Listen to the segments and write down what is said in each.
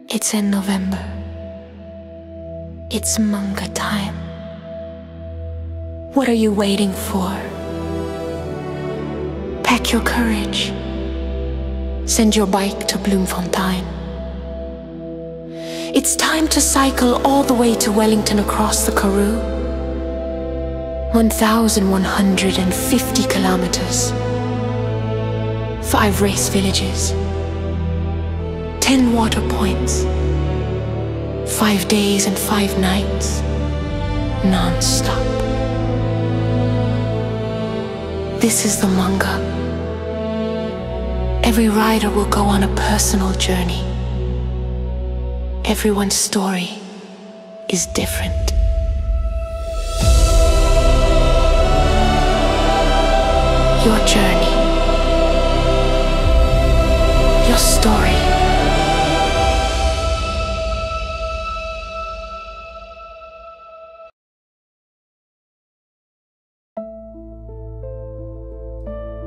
It's in November. It's manga time. What are you waiting for? Pack your courage. Send your bike to Bloemfontein. It's time to cycle all the way to Wellington across the Karoo. 1,150 kilometers. 5 race villages. 10 water points. 5 days and 5 nights. Non-stop. This is the manga. Every rider will go on a personal journey. Everyone's story is different. Your journey. Your story.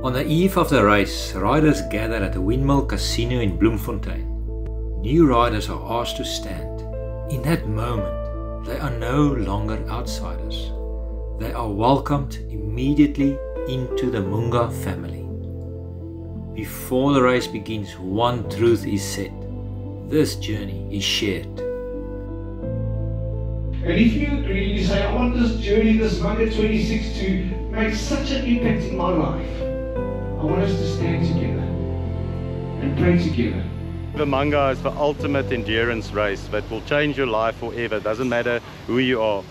On the eve of the race, riders gather at the Windmill Casino in Bloemfontein. New riders are asked to stand. In that moment, they are no longer outsiders. They are welcomed immediately into the Munga family. Before the race begins, one truth is said. This journey is shared. And if you agree, you say, I want this journey, this Manga 26 to make such an impact in my life. I want us to stand together and pray together. The manga is the ultimate endurance race that will change your life forever. Doesn't matter who you are.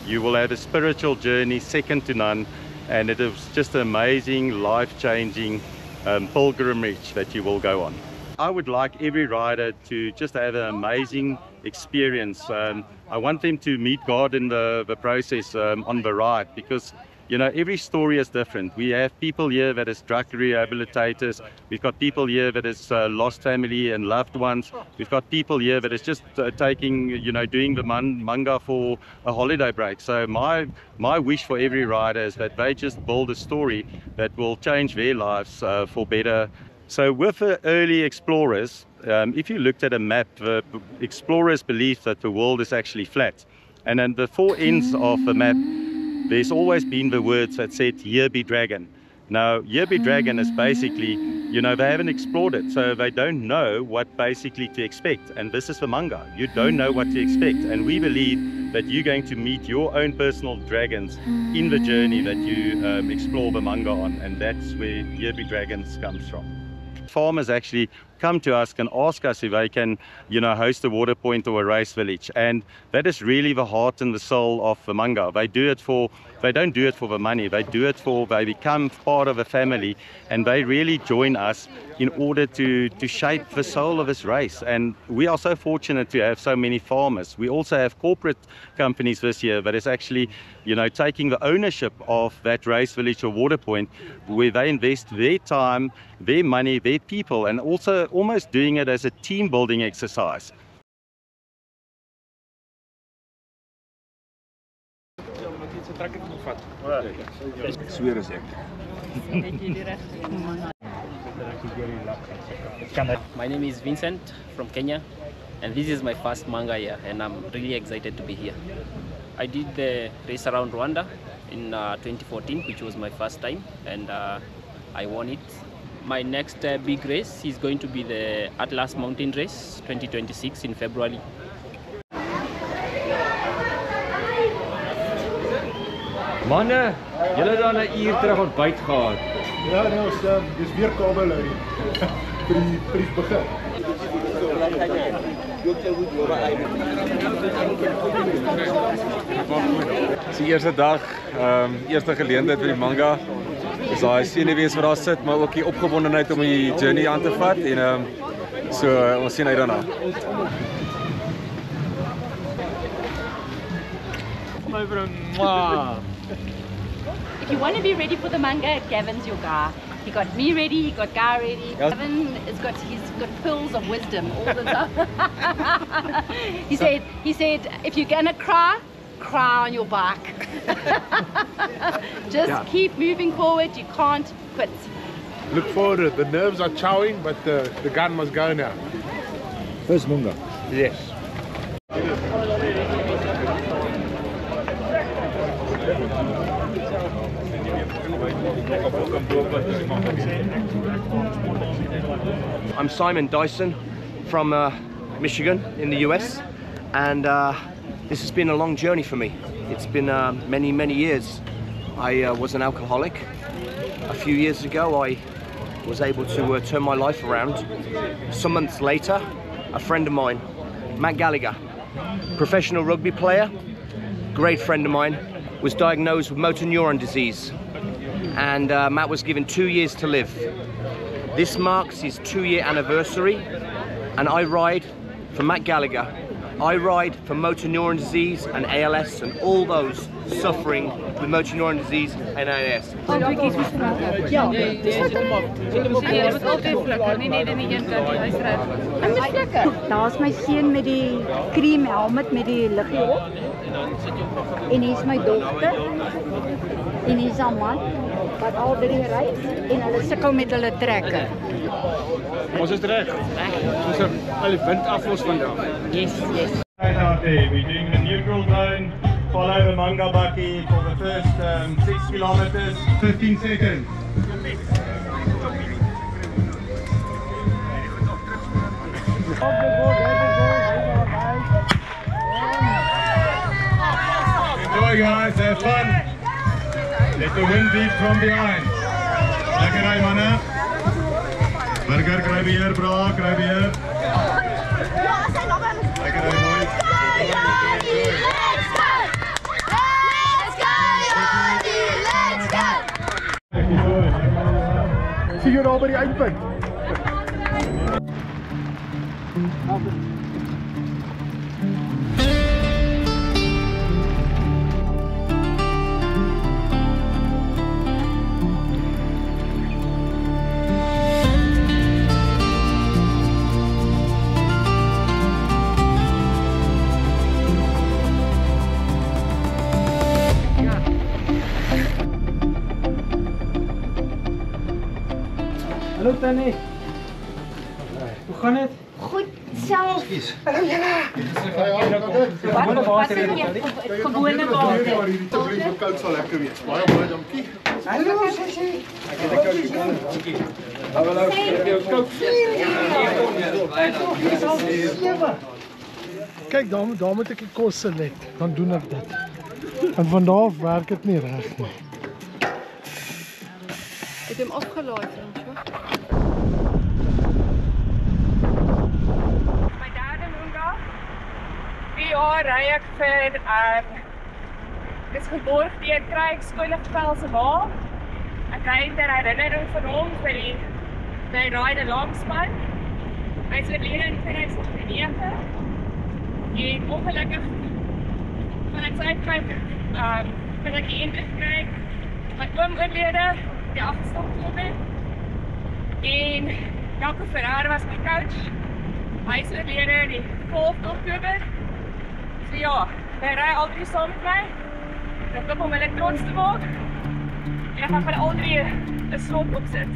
You will have a spiritual journey second to none, and it is just an amazing, life-changing pilgrimage that you will go on. I would like every rider to just have an amazing experience. I want them to meet God in the process on the ride, because you know, every story is different. We have people here that is drug rehabilitators. We've got people here that is lost family and loved ones. We've got people here that is just taking, you know, doing the manga for a holiday break. So my wish for every rider is that they just build a story that will change their lives for better. So with the early explorers, if you looked at a map, the explorers believed that the world is actually flat. And at the 4 ends of the map, there's always been the words that said, "Here be dragon." Now, "Here be dragon" is basically, you know, they haven't explored it, so they don't know what basically to expect. And this is the manga. You don't know what to expect. And we believe that you're going to meet your own personal dragons in the journey that you explore the manga on. And that's where "Here be dragons" comes from. Farmers actually come to us and ask us if they can, you know, host a water point or a race village, and that is really the heart and the soul of the manga. They don't do it for the money. They become part of a family, and they really join us in order to shape the soul of this race. And we are so fortunate to have so many farmers. We also have corporate companies this year that is actually, you know, taking the ownership of that race village or water point, where they invest their time, their money, their people, and also almost doing it as a team building exercise. My name is Vincent from Kenya, and this is my first manga year, and I'm really excited to be here. I did the race around Rwanda in 2014, which was my first time, and I won it. My next big race is going to be the Atlas Mountain Race 2026 in February. Manne, julle het dan 'n uur terug ontbyt gehad. Ja, nee, ons dis weer kabel uit vir die begin. Dis die eerste dag, eerste geleentheid vir die manga. Dis daai senuwees wat daar sit, maar ook die opgewondenheid om die journey aan te vat en so ons sien uit daarna. If you want to be ready for the manga, Gavin's your guy. He got me ready, he got Guy ready. Yes. Gavin he's got pearls of wisdom all the time. he said, if you're gonna cry on your bike. Just keep moving forward, you can't quit. Look forward to it. The nerves are chowing, but the gun must go now. First Munga. Yes. I'm Simon Dyson from Michigan in the US, and this has been a long journey for me. It's been many years. I was an alcoholic. A few years ago I was able to turn my life around. Some months later, a friend of mine, Matt Gallagher, professional rugby player, great friend of mine, was diagnosed with motor neuron disease, and Matt was given 2 years to live. This marks his 2-year anniversary, and I ride for Matt Gallagher. I ride for motor neuron disease and ALS and all those suffering with motor neuron disease and ALS. Daar's my seun met die cream helmet met die liggie op. En hier's my dogter. En hier's 'n man wat al drie ry en hulle sukkel met hulle trekker. Ons is reg. Ons het al die wind af ons vandag. Yes. Right out there, we're doing the neutral zone. Follow the Manga Bakkie for the first 6 kilometers. 15 seconds. Enjoy guys, have fun. Let the wind beat from behind. Lekker ry manne. Burger kry beheer, bra, kry beheer. Lekker ry mooi. Sien jy al by die eindpunt? Hallo Tannie. Hoe gaan het? Goed self. Hallo julle. Wat is dit? Gewone water. Die koud sal lekker wees. Baie baie dankie. Hallo sussie. Kyk, daar moet ek die kos select. Dan doen ek dit. En van daar af werk dit nie reg nie. Het hem afgelaai, vriendje. My derde Munga. Die jaar ry ek vir dis geborg deur Craig Skoonligveld se ma. Ek ry ter herinnering van hom vir die Ride Langspan. Hy is oorlede in 2009. En ongelukkig vanuit sy kant kan ek die indruk kry. My oom oorlede die 8 Oktober. En Jaco Ferrari was my coach. Hy is oorlede die 12 Oktober. So ja, hy ry al drie saam met my. Ek hoop om hulle trots te maak. En ek gaan vir al drie 'n slot opsit.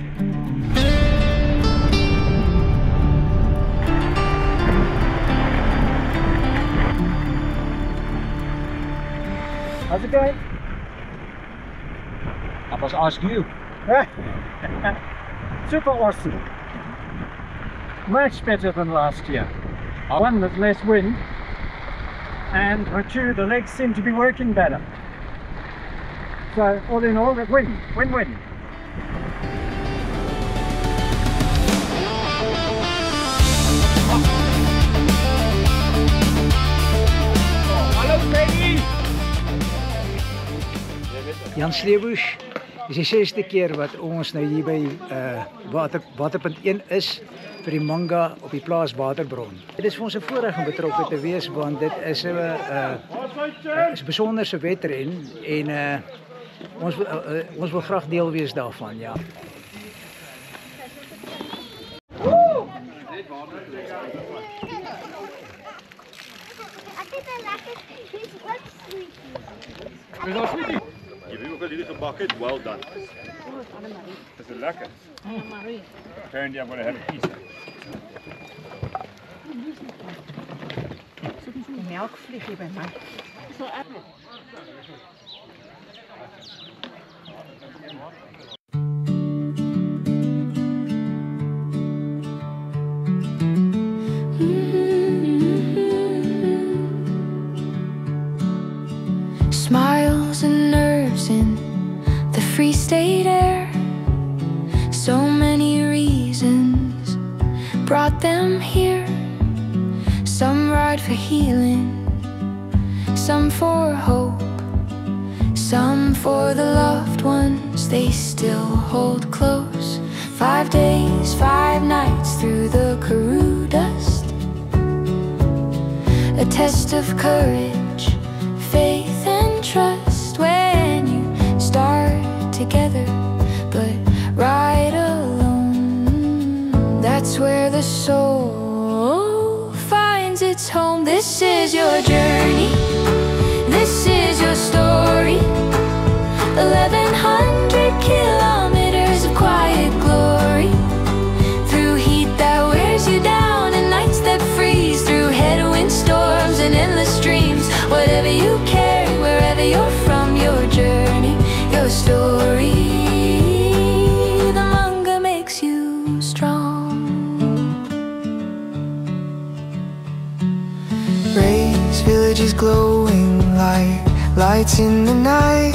How's it going? I must ask you. Super awesome. Much better than last year. One, there's less wind. And for two, the legs seem to be working better. So, all in all, win-win. Jan Sleebush, dis die 6de keer wat ons nou hier by waterpunt 1 is vir die Manga op die plaas Waterbron. Dit is vir ons 'n voorreg om betrokke te wees want dit is 'n besonderse wedren en ons wil graag deel wees daarvan, ja. Jy weet ook al hierdie gebak het, well done. Is it lekker? Apparently I'm going to have a piece. Melkvliegje bij mij. Smiles and nerves in the Free State air. So many reasons brought them here. Some ride for healing, some for hope, some for the loved ones they still hold close. 5 days, 5 nights through the Karoo dust. A test of courage, faith and trust when you start together but ride alone. That's where the soul finds its home. This is your journey, this is your story. 1100 kilometers of quiet glory, through heat that wears you down and nights that freeze, through headwind storms and endless dreams. Whatever you carry, wherever you're from, your journey, your story. The manga makes you strong. Rays, villages glowing like lights in the night.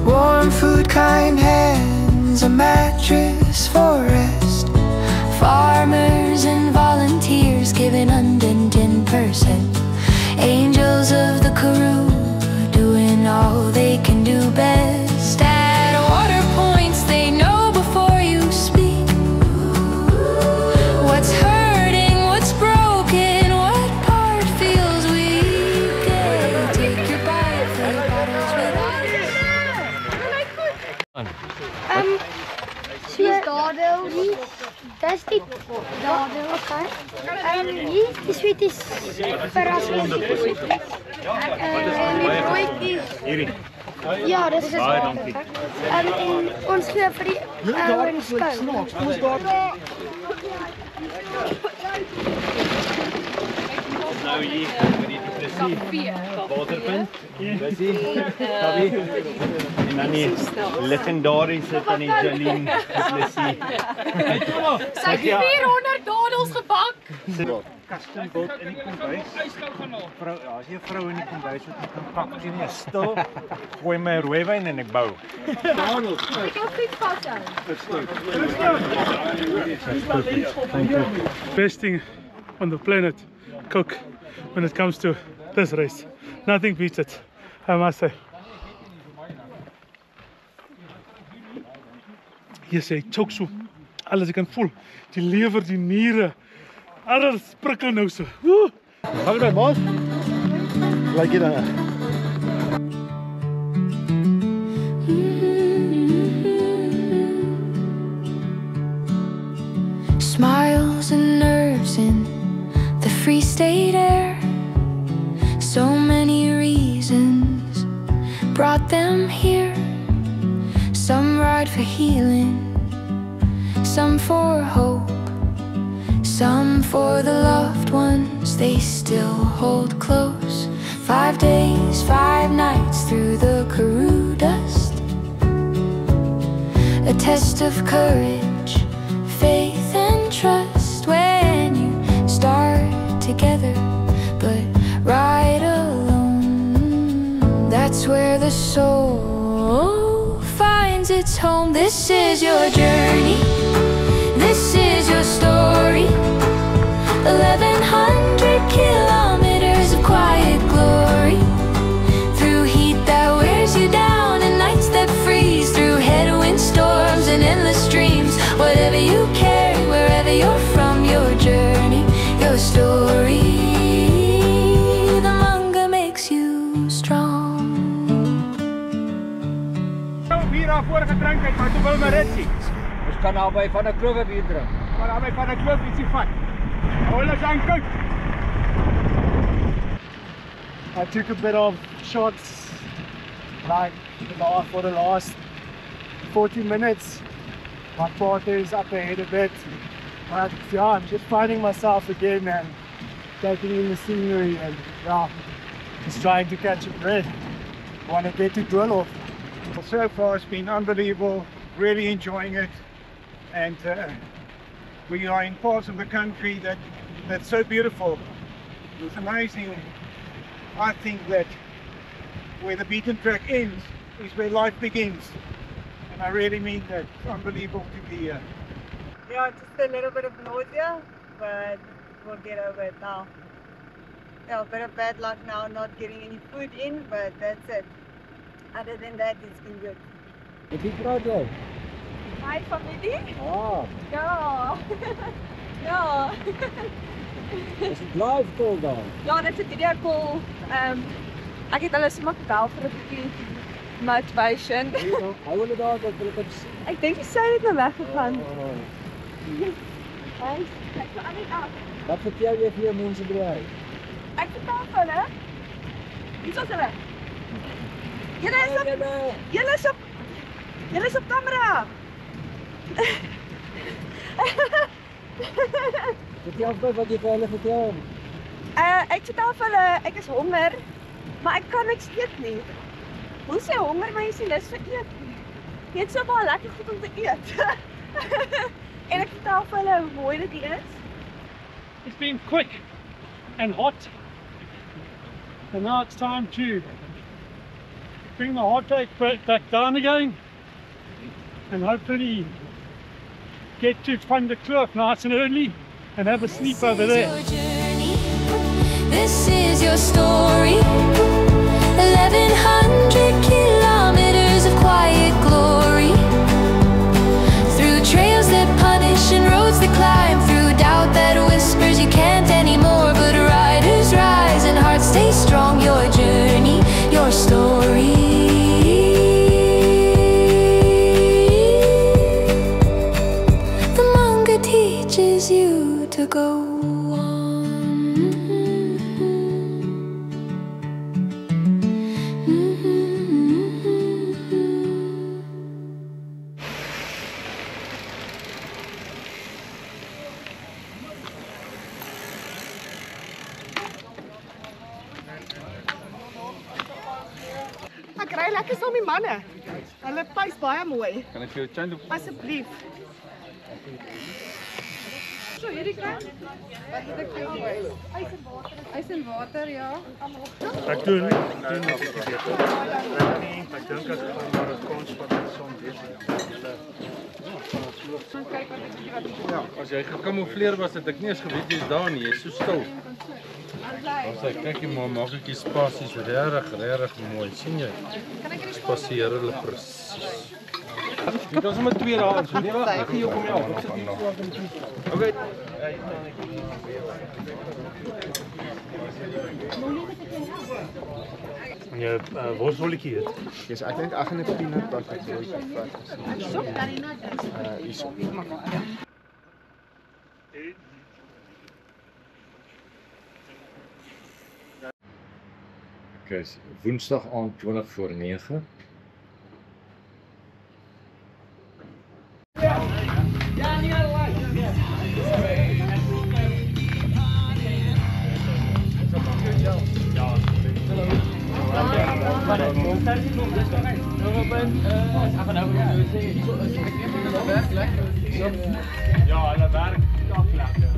Warm food, kind hands, a mattress for rest. Farmers and volunteers giving 110%. Angels of the Karoo doing all they can do best. At water points they know before you speak what's hurting, what's broken, what part feels weak. Take your bite for the bottles with Hier dadel, das die dadel, okay. Hier die sweet is verrassend. En die broodjes. Hierdie. Ja, dis is. Baie dankie. En ons gee vir die ouens skou. Nou hier met die Duplessis waterpunt. Bessie, Gabi. En dan die legendariese van die Janine Duplessis. Sy het 400 dadels gebak. Custom built in die kombuis. Vrou, as jy 'n vrou in die kombuis wat jy kan pak, sien jy stil, gooi my rooiwyn en ek bou. Dadels. Ek wil goed vashou. Best thing on the planet, cook, when it comes to this race. Nothing beats it, I must say. Hier sê ek choke so, alles ek kan voel, die lewer, die niere, alles prikkel nou so. Woe! Gaan jy maat? Like jy dan? Smiles and nerves in the Free State air. So many reasons brought them here. Some ride for healing, some for hope, some for the loved ones they still hold close. 5 days, 5 nights through the Karoo dust. A test of courage, faith and trust when you start together but ride alone. That's where the soul finds its home. This is your journey, this is your story. 1100 kilometers of quiet glory, through heat that wears you down and nights that freeze, through headwind storms and endless dreams. Whatever you carry, wherever you're from, your journey, your story. The manga makes you strong. Bier daarvoor gedrink het, maar toe wil my ritsie. Ons kan naby van 'n kloof bier drink. Maar naby van 'n kloof ietsie vat. Hulle aan kyk. I took a bit of shots like for the last 40 minutes. My partner is up ahead a bit. But yeah, I'm just finding myself again and taking in the scenery and yeah, just trying to catch a breath. Want to get to Doornhof. So far it's been unbelievable, really enjoying it, and we are in parts of the country that's so beautiful. It's amazing. I think that where the beaten track ends is where life begins, and I really mean that. It's unbelievable to be here. Yeah, just a little bit of nausea, but we'll get over it now. Yeah, a bit of bad luck now not getting any food in, but that's it. Other than that, it's been good. Met wie praat jy? Hi familie. Ah. Ja. Ja. Is dit live call daar? Ja, dit is 'n video call. Ek het hulle sommer gebel vir 'n bietjie motivation. Hou hulle daar dat hulle kan sien. Ek dink die sy het nou weggegaan. Thanks. Kyk vir Annie af. Wat vertel jy vir jou mense by die huis? Ek vertel vir hulle. Hier is hulle. Julle is op camera. Vertel my wat jy vir hulle vertel. Ek vertel vir hulle ek is honger, maar ek kan niks eet nie. Hoe sê honger, maar jy is nie lus vir eet nie. Jy het so baie lekker goed om te eet. En ek vertel vir hulle hoe mooi dit is. It's been quick and hot, and now it's time to bring the heart rate back down again and hopefully get to Van der Kloof nice and early and have a sleep over there. This is your story. 1100 kilometers of quiet glory, through trails that punish and roads that climb, through doubt that whispers you can't anymore, but riders rise and hearts stay strong. Your journey, your story. The manga teaches you to go Ek ry lekker saam met die manne. Hulle pys baie mooi. Kan ek vir jou chain doen? Asseblief. So hierdie kry. Wat het ek vir jou gewys? Ys en water. Ys en water, ja. Ek doen ek dink as ek maar 'n kans wat ek son wees. Ja, as jy gekamoufleer was het ek nie eens geweet jy's daar nie. Jy's so stil. Ons kyk jy maar maak ek die spasies regtig mooi. sien jy? Spasieer hulle presies. Dit was maar 2 dae. So nee, wag, ek gee jou kom jou. Ek sit hier voor aan die. Okay. En jy worsbolletjie eet? Yes, ek dink ek gaan 'n peanut butter broodjie vat. So kan jy nou dit. Hierso. Okay, Woensdag aand 9:20. Ja, hulle werk kak lekker.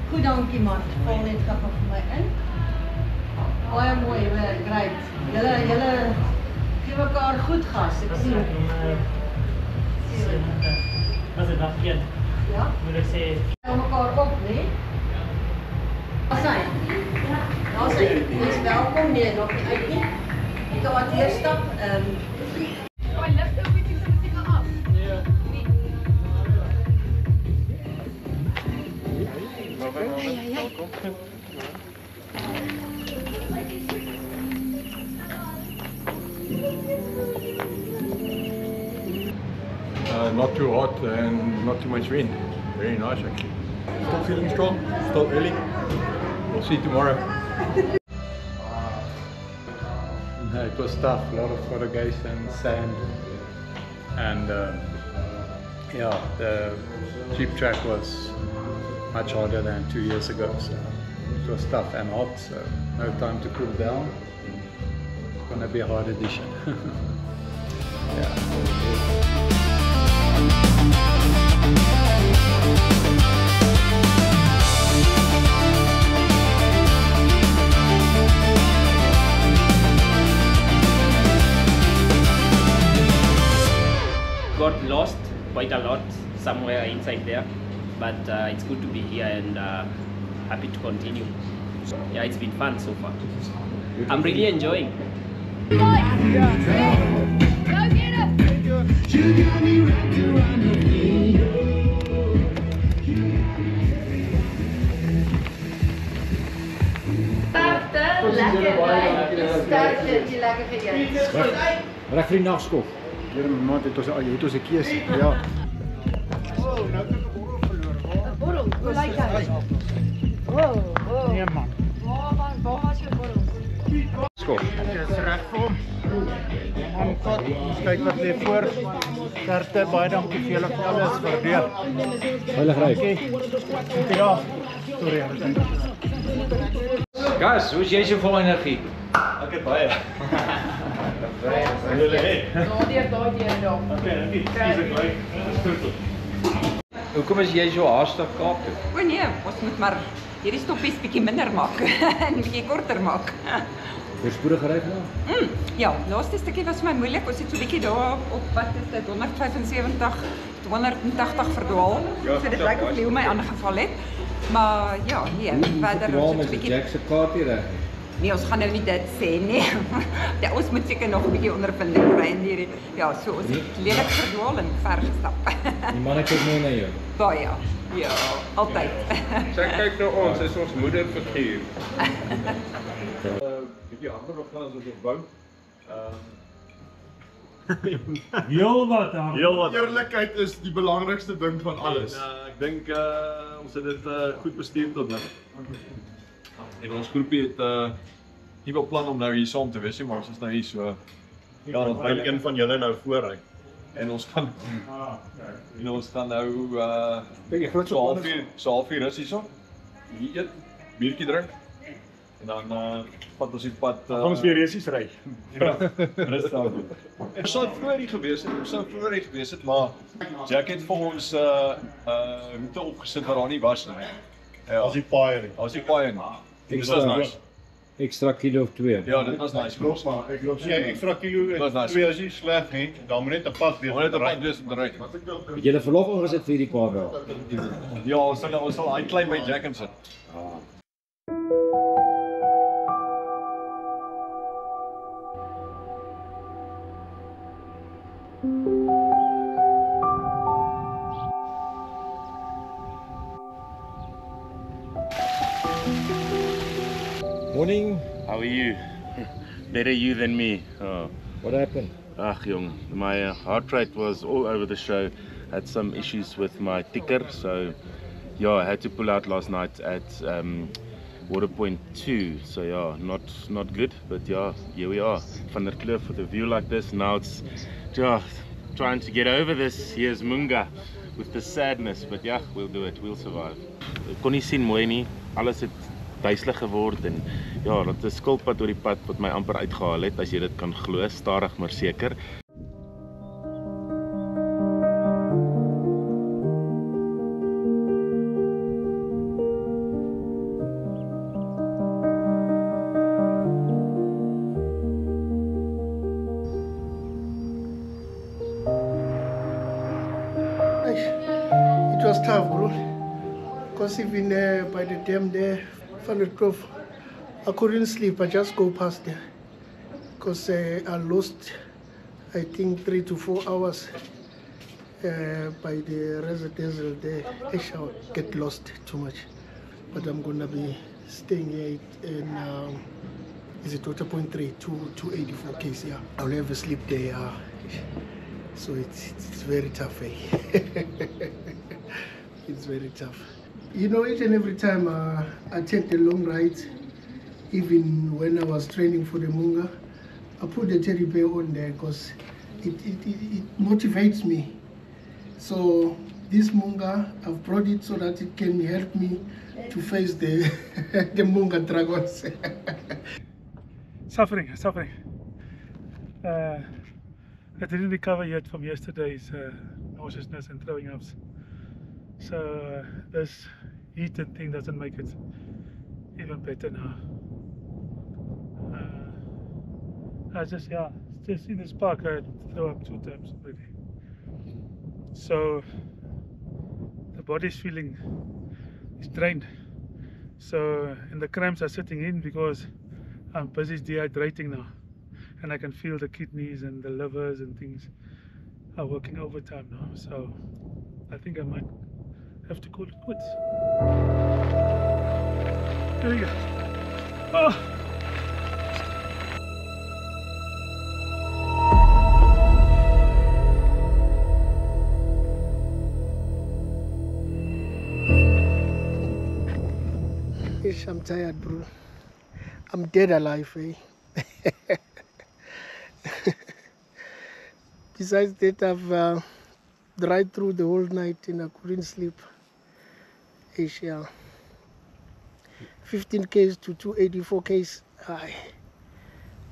Goed, dankie man. Val net gou vir my in. Baie mooi, great. Julle gee mekaar goed gas, ek sien. Was dit dag 1? Ja. Moet ek sê Hou mekaar op, nee? Daar sê, jy's welkom, nee, nog nie uit nie. Jy kan wat hier stap. Maar lig ook bietjie se musiek af. Ja. Not too hot and not too much wind. Very nice actually. Still feeling strong, still early. We'll see you tomorrow. It was tough, a lot of corrugation, sand, and yeah, the jeep track was much harder than 2 years ago, so it was tough and hot, so no time to cool down. It's going to be a hard edition. Got lost quite a lot somewhere inside there, but it's good to be here and happy to continue. Yeah, it's been fun so far. I'm really enjoying. Go get Reg vir die nagskof. Hier maand het ons een keuse. Ja. Borrel, hoe lyk hy? Nee man. Waar was jou borrel? Skof. Dit is reg vir hom. Aanvat, ons kyk wat lê voor. Kerte, baie dankie vir julle vir alles, waardeer. Veilig ry. Ja, sorry. Gas, hoe is jy so vol energie? Ek het baie. Hoekom is jy so haastig Kaap toe? O nee, ons moet maar hierdie stoppies bietjie minder maak en bietjie korter maak. Voorspoedig gery vandag? Ja, laaste stukkie was vir my moeilik. Ons het so bietjie daar op wat is dit 175, 180 verdwaal. Ja, so dit lyk of Leo my aangeval het. Maar ja, nee, verder ons het 'n bietjie Jack se kaart hier reg. Nee, ons gaan nou nie dit sê nie. Ja, ons moet seker nog 'n bietjie ondervinding kry in hierdie. Ja, so ons het lelik verdwaal en ver gestap. Die manne kyk mooi na jou. Baie. Ja, altyd. Sy kyk na ons, sy is ons moederfiguur. Bietjie harder nog gaan as ons bou. Heel wat aan. Eerlikheid is die belangrikste ding van alles. En, ek dink ons het dit goed bestuur tot nou. En ons groepie het nie wel plan om nou hier saam te wees nie, maar ons is nou hier so. Ja, dan gaan een van julle nou voorry. En ons gaan nou so halfuur rus hierso. Hier eet, biertjie drink. En dan vat ons die pad. Ons weer resies ry. Rus daar. Ons sou vroeër gewees het, maar Jack het vir ons route opgesit waar daar nie was nie. Ja, as die paai nie. As die paai nie. Dit was nice. Extra kilo of 2. Ja, dit was nice. Klopt, maar ek loop sê ekstra kilo en 2 as jy sleg nie, dan moet net 'n pad wees. Moet net 'n pad wees om te ry. Het jy verlof ingesit vir hierdie paar wel? Ja, ons sal uitklim by Jack en sit. Morning. How are you? Better you than me. Oh. What happened? Ach, jong. My heart rate was all over the show. Had some issues with my ticker, so yeah, I had to pull out last night at water point 2. So yeah, not good, but yeah, here we are. Van der Kloof with a view like this. Now it's trying to get over this. Here's Munga with the sadness, but yeah, we'll do it. We'll survive. Ek kon nie sien mooi nie. Alles het duiselig geword en ja, dat 'n skilpad oor die pad wat my amper uitgehaal het, as jy dit kan glo, stadig maar seker. It was tough, bro. Because even by the dam there, Van der Kloof, I couldn't sleep. I just go past there. Because I lost, I think, 3 to 4 hours by the residence there. I shall get lost too much. But I'm going to be staying here in, is it water point 3, 284 k's, yeah. I'll never sleep there. So it's very tough, eh? It's very tough. You know, each and every time I take the long rides, even when I was training for the Munga, I put the teddy bear on there because it motivates me. So this Munga, I've brought it so that it can help me to face the the Munga dragons. Suffering. I didn't recover yet from yesterday's nauseousness and throwing ups. So this heated thing doesn't make it even better now. Just in this park I had to throw up 2 times already. So the body's feeling is drained. So and the cramps are sitting in because I'm busy dehydrating now. And I can feel the kidneys and the livers and things are working overtime now. So I think I might have to call it quits. There we go. Oh. I'm tired, bro. I'm dead alive, eh? Besides that, I've dried through the whole night and I couldn't sleep. Asia. 15 Ks to 284 Ks.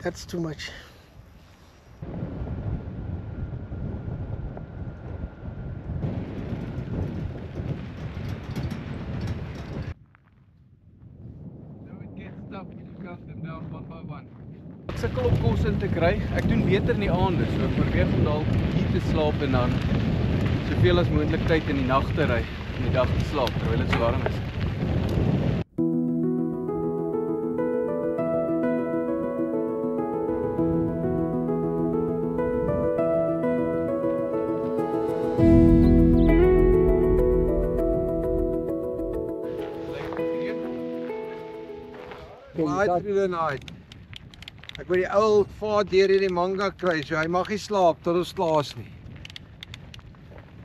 That's too much. Ek sukkel om kos in te kry. Ek doen beter in die aande, so ek probeer van dalk hier te slaap en dan soveel as moontlik tyd in die nag te ry en die dag te slaap terwyl dit so warm is. Right through the night. Ek wil die ou vaart deur hierdie manga kry, so hy mag nie slaap tot ons klaar is nie.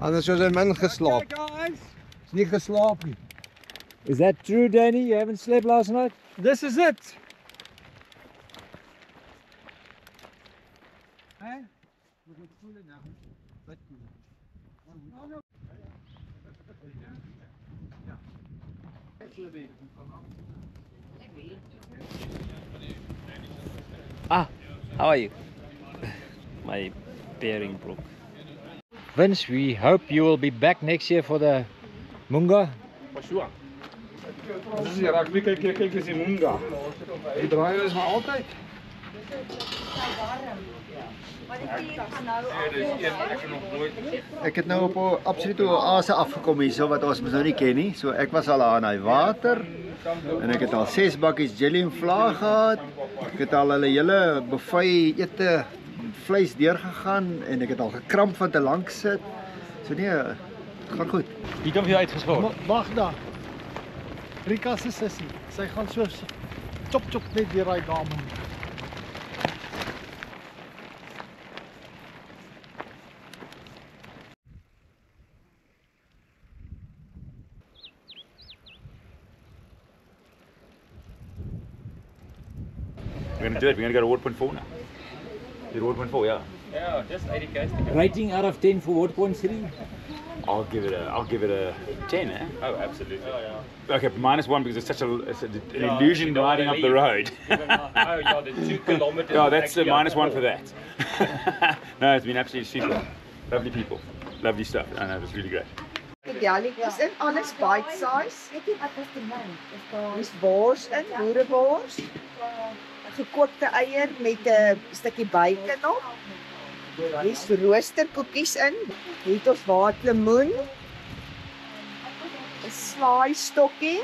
Anders is hy min geslaap. Is nie geslaap nie. Is that true, Danny? You haven't slept last night? This is it. How are you? My bearing broke. Vince, we hope you will be back next year for the Munga. For sure. Dis is die rugby, kyk is die Munga. Die draai is maar altyd. Ek het nou op 'n absolute oase afgekom hierso wat ons mos nou nie ken nie. So ek was al aan hy water en ek het al 6 bakkies jelly en vla gehad. Ek het al hulle hele buffet ete vleis deurgegaan en ek het al gekramp van te lank sit. So nee, gaan goed. Wie kom hier uitgeskort? Magda. Rika se sussie. Sy gaan so chop net deur daai dame. We're going to do it. We're going to go to Ward Point 4 now. Did Ward Point 4, yeah. Yeah, just 80 Ks. Rating out of 10 for Ward Point 3? I'll give it a 10, eh? Oh, absolutely. Oh, yeah. Okay, -1 because it's an illusion riding up the road. Yeah, the 2 kilometers. Yeah, that's a -1 for that. No, it's been absolutely super. Lovely people, lovely stuff. I know, it was really great. Die jellies in, alles bite size. Dis bors in, boerebors. Gekookte eier met 'n stukkie bacon op. Dis roosterkoekies in. Hier het ons waterlemoen. 'n Slaai stokkie.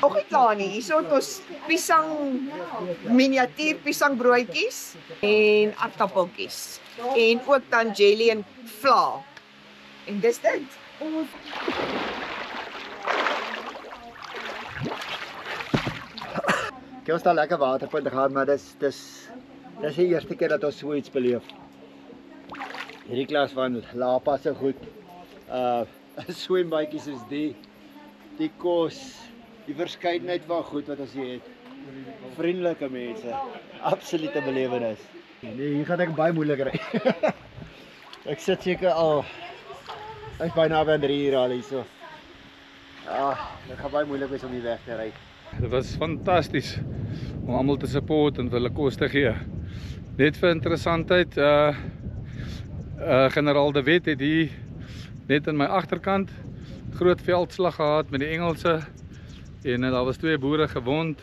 Nog nie klaar nie. Hier het ons piesang miniatuur piesangbroodjies en aardappeltjies. En ook dan jelly en vla. En dis dit. Ek het al lekker waterpunte gehad, maar dis die eerste keer dat ons so iets beleef. Hierdie klas van Lapa se goed. Swembadjies is die kos, die verskeidenheid van goed wat ons hier het. Vriendelike mense. Absolute belewenis. Nee, hier gaan ek baie moeilik ry. Ek sit seker al ek byna by 3 uur al hierso. Dit gaan baie moeilik wees om hier weg te ry. Dit was fantasties om almal te support en vir hulle kos te gee. Net vir interessantheid, generaal De Wet het hier net in my agterkant groot veldslag gehad met die Engelse en daar was 2 boere gewond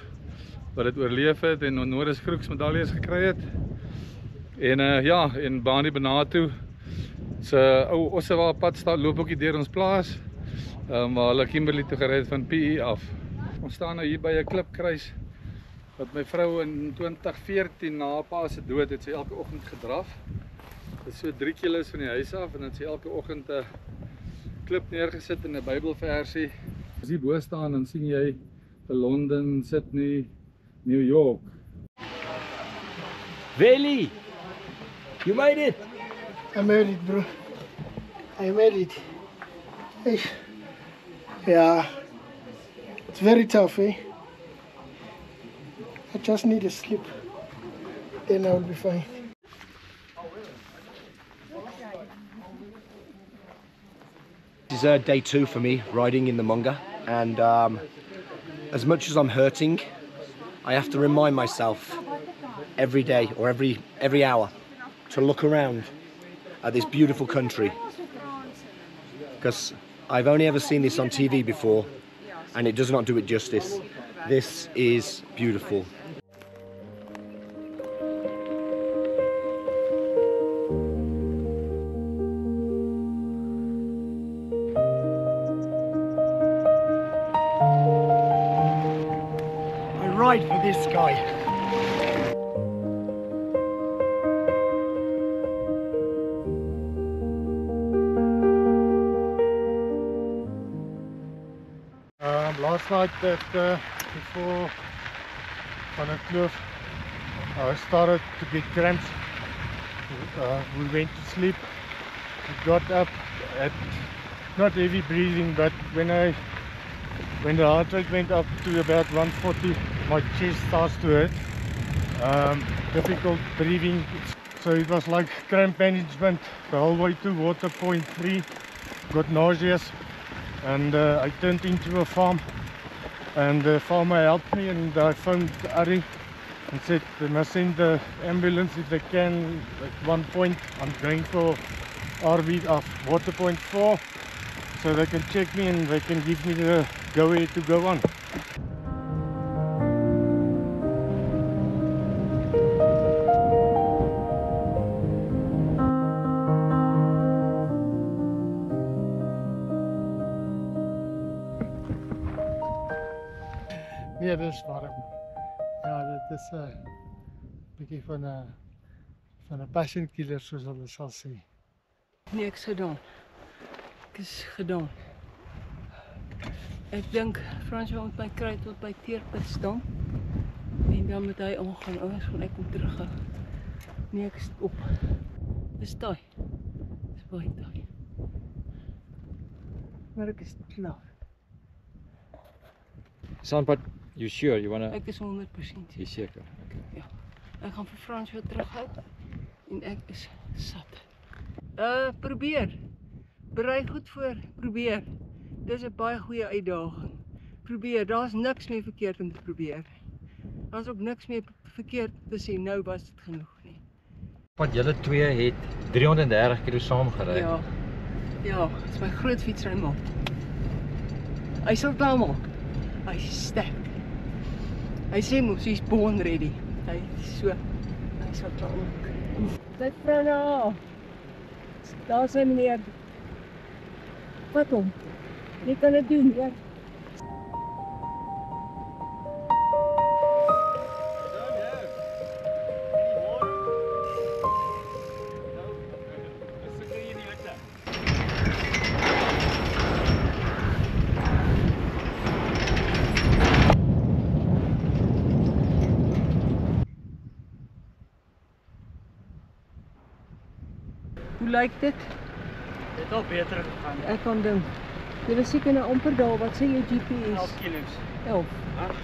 wat dit oorleef het en Honoris Crux medaljes gekry het. En ja, en Bani Benato se ou Ossewa pad loop ook hier deur ons plaas, waar hulle Kimberley toe gery het van PE af. Ons staan nou hier by 'n klipkruis wat my vrou in 2014 na haar pa se dood het sy elke oggend gedraf. Dit is so 3 kilos van die huis af en dan sy elke oggend 'n klip neergesit in 'n Bybelversie. As jy bo staan dan sien jy vir Londen, Sydney, New York. Veli, you made it. I made it, bro. I made it. Hey. Yeah, it's very tough, eh? I just need to sleep, then I will be fine. This is day 2 for me riding in the Munga, and as much as I'm hurting, I have to remind myself every day or every hour to look around at this beautiful country, because I've only ever seen this on TV before and it does not do it justice. This is beautiful. I ride for this guy. Last night before Van der Kloof, I started to get cramps. We went to sleep. We got up at not heavy breathing, but when the heart rate went up to about 140, my chest starts to hurt. Difficult breathing. So it was like cramp management the whole way to water point 3. Got nauseous. And I turned into a farm, and the farmer helped me, and I phoned Ari and said they must send the ambulance if they can. At one point I'm going for RV off water point 4, so they can check me and they can give me the go-ahead to go on. Ja, dit is warm. Ja, dit is 'n bietjie van 'n passion killer, soos hulle sal sê. Niks gedaan. Ek is gedaan. Ek dink Fransjo moet my kry tot by Teerput staan. En dan moet hy omgaan, anders gaan ek kom terug. Nee, ek is op. Dis taai. Dis baie taai. Maar ek is klaar. Sanpad, you sure you wanna? Ek is 100% Jy seker. Okay. Ja. Ek gaan vir Fransjo terughou en ek is sat. Probeer. Berei goed voor, probeer. Dis 'n baie goeie uitdaging. Probeer, daar's niks meer verkeerd om te probeer. Daar's ook niks meer verkeerd te sê nou was dit genoeg nie. Want julle twee het 330 km saam gery. Ja. Ja, dis my groot fietsrymaat. Hy sal klaar maak. Hy's sterk. Hy sê mos hy's born ready. Hy sal klaar maak. Dit Frana. Daar sy meneer. Wat hom? Jy kan dit doen, ja. Hoe lyk dit? Dit al beter gegaan. Ek kan dink. Jy was seker nou amper daar, wat sê jou GPS? 11 kilos. 11. Ag.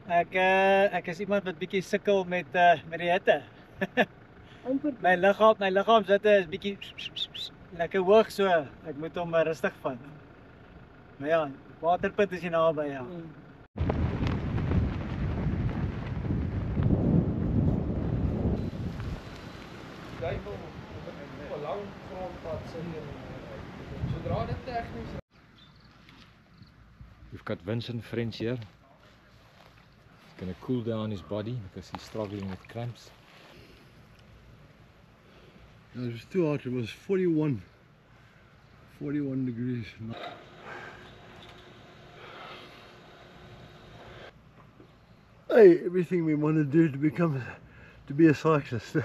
Ek is iemand wat bietjie sukkel met die hitte. my liggaamshitte is bietjie lekker hoog, so ek moet hom rustig vat. Maar ja, waterpunt is hier naby, ja. We've got Vincent French here. He's going to cool down his body because he's struggling with cramps. It was too hot. It was 41 degrees. Hey, everything we want to do to be a cyclist.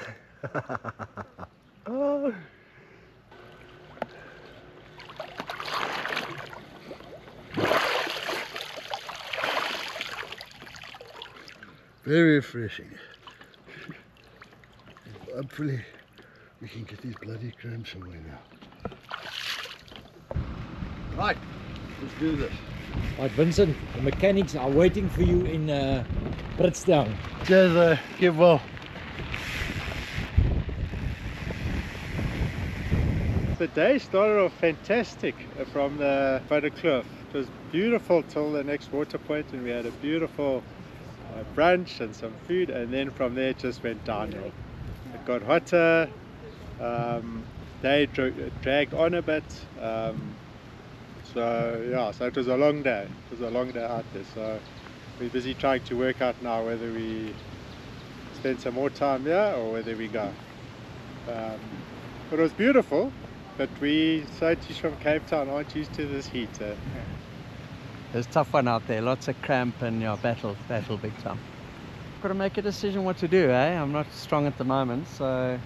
Oh. Very refreshing. Hopefully we can get these bloody cramps away now. Right, let's do this. Right, Vincent, the mechanics are waiting for you in Britstown. Cheers, keep well. The day started off fantastic from the Kloof. It was beautiful till the next water point, and we had a beautiful brunch and some food, and then from there it just went downhill. It got hotter, day dragged on a bit, so yeah, so it was a long day. It was a long day out there, so we're busy trying to work out now whether we spend some more time here or whether we go. But it was beautiful, but we Soties from Cape Town aren't used to this heat. It's a tough one out there, lots of cramp and yeah, battle big time. Got to make a decision what to do, eh? I'm not strong at the moment, so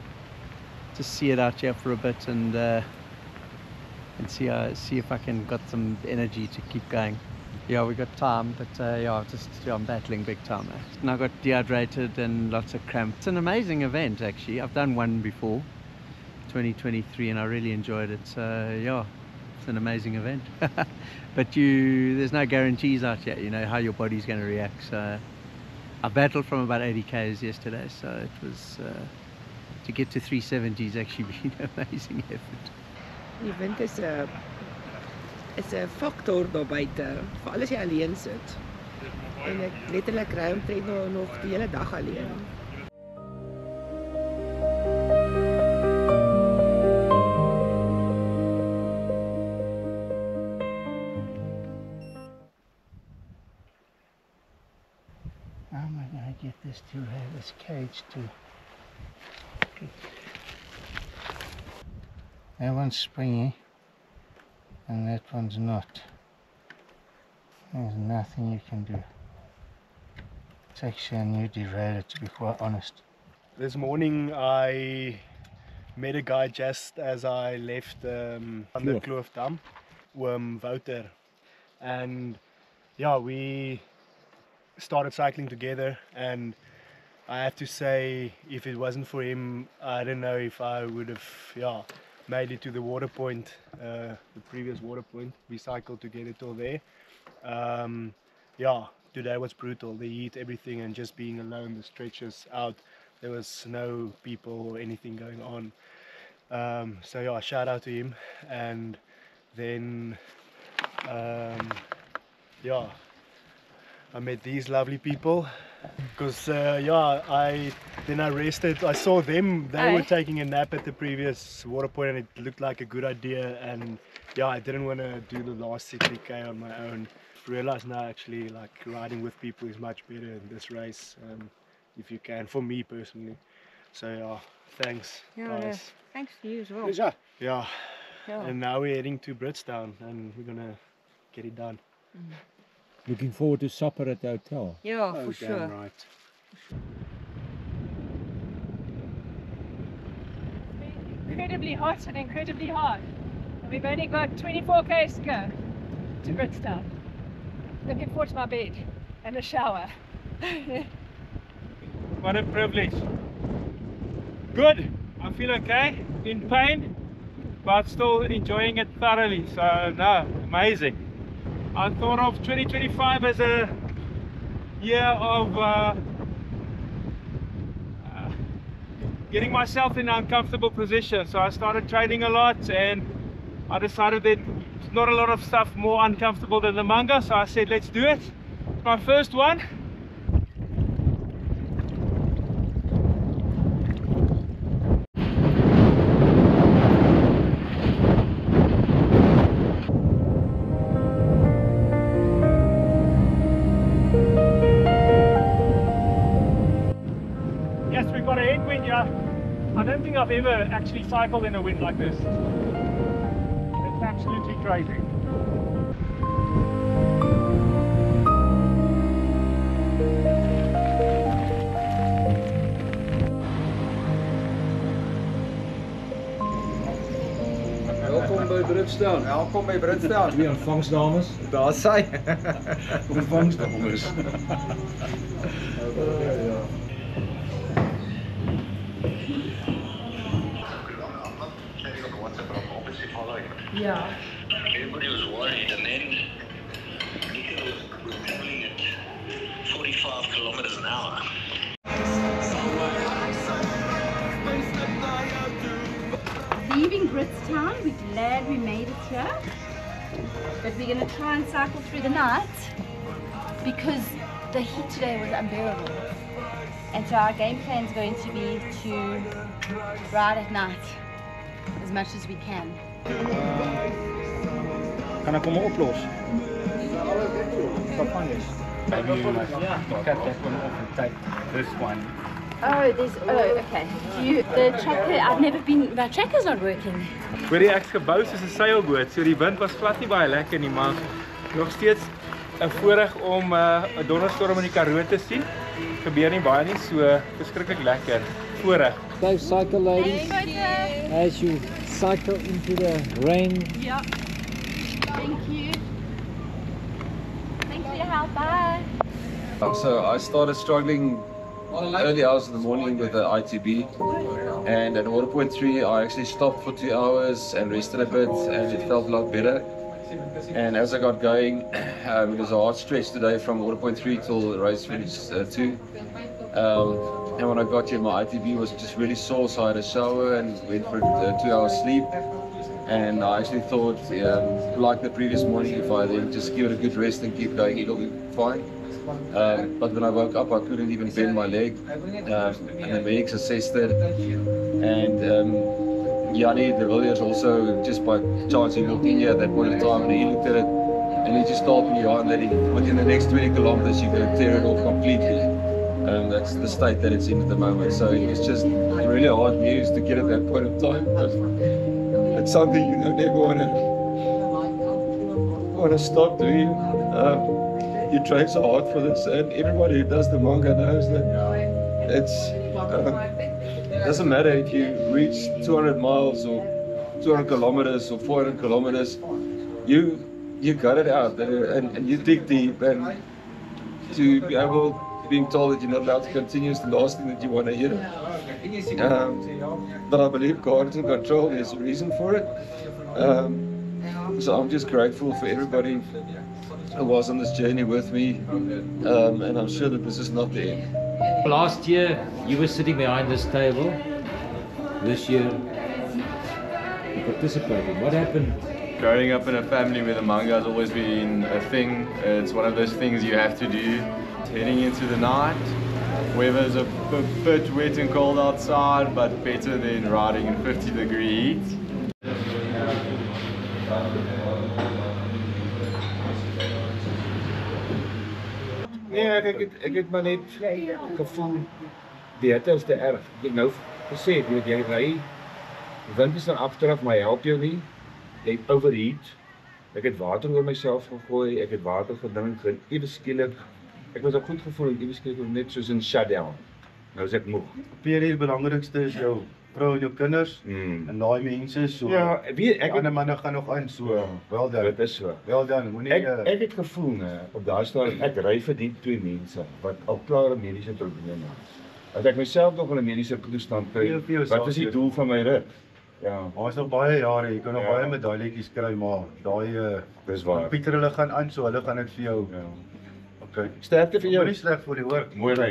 just see it out here for a bit and see if I can got some energy to keep going. Yeah, we got time, but yeah, I'm battling big time. Eh? And I got dehydrated and lots of cramp. It's an amazing event actually. I've done one before, 2023, and I really enjoyed it. So yeah. It's an amazing event. But there's no guarantees out yet, you know, how your body's going to react. So I battled from about 80 k's yesterday, so it was to get to 370 is actually been an amazing effort. Die wind is 'n faktor daar buite, veral as jy alleen sit. En ek letterlik ry omtrent nog die hele dag alleen. How am I going to get this to this cage to? That one's springy and that one's not. There's nothing you can do. It's actually a new derailleur, to be quite honest. This morning I met a guy just as I left on the Kloof Dam, Wouter, and yeah, we started cycling together, and I have to say, if it wasn't for him, I don't know if I would have made it to the water point, the previous water point. We cycled together till there. Yeah, today was brutal, the heat, everything, and just being alone, the stretches out, there was no people or anything going on. So yeah, shout out to him. And then yeah, I met these lovely people because I rested. I saw them, they were taking a nap at the previous water point, and it looked like a good idea, and yeah, I didn't want to do the last 60k on my own. Realized now actually like riding with people is much better in this race, if you can, for me personally. So yeah, thanks guys. Thanks to you as well. Yeah. And now we're heading to Britstown and we're gonna get it done. Looking forward to supper at the hotel. Yeah, for sure. Right. Incredibly hot and incredibly hard. And we've only got 24 k's to go to Britstown. Looking forward to my bed and a shower. What a privilege. Good. I feel okay. In pain, but still enjoying it thoroughly. So no, amazing. I thought of 2025 as a year of getting myself in an uncomfortable position. So I started training a lot, and I decided that it's not a lot of stuff more uncomfortable than the Manga, so I said let's do it. It's my first one. Yes, we've got a headwind here. I don't think I've ever actually cycled in a wind like this. It's absolutely crazy. Welkom by Bridgetown. Welkom by Bridgetown. Twee ontvangsdames. Daar sy. Ontvangsdames. Yeah. Everybody was worried, and then Nico was traveling at 45 kilometers an hour. Leaving Bridgetown, we're glad we made it here, but we're going to try and cycle through the night because the heat today was unbearable, and so our game plan is going to be to ride at night as much as we can. Kan ek hom oplos? Kapanjes. Maybe you must cut that one off and take this one. Oh, okay. The tracker, I've never been, my tracker's not working. Hoorie, ek's gebou soos 'n seilboot, so die wind was glad nie baie lekker nie, maar nog steeds 'n voorreg om 'n donderstorm in die Karoo te sien. Gebeur nie baie nie, so verskriklik lekker. Voorreg. Safe cycle, ladies. As you cycle into the rain. Yeah. Thank you. Thanks for your help. Bye. So I started struggling early hours in the morning with the ITB, and at water point 3 I actually stopped for 2 hours and rested a bit, and it felt a lot better. And as I got going, it was a hard stretch today from water point 3 till the race finish 2. And when I got here, my ITB was just really sore, so I had a shower and went for 2 hours sleep. And I actually thought, like the previous morning, if I then just give it a good rest and keep going, it'll be fine. But when I woke up, I couldn't even bend my leg, and the medics assessed it. And Yanni de Villiers also, just by chance, he walked in here at that point in time, and he looked at it, and he just told me, Johan, that within the next 20 kilometers, you're going to tear it off completely. That's the state that it's in at the moment. So it's just really hard news to get at that point in time. It's something you don't ever want to stop doing. You train so hard for this, and everybody who does the Manga knows that it doesn't matter if you reach 200 miles or 200 kilometers or 400 kilometers. You got it out and you dig deep, and to be able. Being told that you're not allowed to continue is the last thing that you want to hear. But I believe God is in control. There's a reason for it. So I'm just grateful for everybody who was on this journey with me, and I'm sure that this is not the end. Last year, you were sitting behind this table. This year, you participated. What happened? Growing up in a family where the Manga has always been a thing, it's one of those things you have to do. Heading into the night, weather's a bit wet and cold outside, but better than riding in 50-degree heat. Nee, ek het maar net gevoel die hitte is te erg. Ek nou gesê, jy ry, wind is dan afdraf, maar help jou nie. Jy overheat. Ek het water oor myself gegooi, ek het water gedrink, ewe skielik. Ek was ook goed gevoel, ewe skielik net soos in shutdown. Nou is ek moeg. Die belangrikste is jou vrou en jou kinders, en daai mense so. Ja, ek ander manne gaan nog aan, so wel dan. Dit is so. Wel dan, moenie ek het gevoel, op daai stadium ek ry vir die twee mense wat al klare mediese probleme het. As ek myself nog in 'n mediese toestand kry, wat is die doel van my rit? Ja, maar is nog baie jare, jy kan nog baie medaljetjies kry, maar daai dis waar. Pieter hulle gaan aan, so hulle gaan dit vir jou Okay. Sterkte vir jou. Moenie sleg vir die hoor. Mooi ry.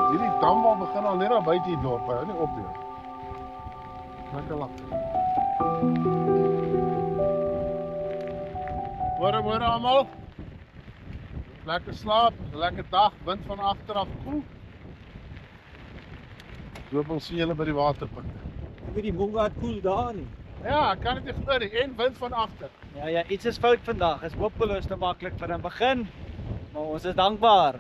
Hierdie damwal begin al net daar buite die dorp, hou nie op nie. Lekker lak. Môre almal. Lekker slaap, lekker dag, wind van agter af koel. Loop ons sien julle by die waterpunt. Ek weet die Monga het koel daar nie. Ja, kan dit nie glo nie, en wind van agter. Ja, iets is fout vandag. Is hopeloos te maklik vir 'n begin, maar ons is dankbaar.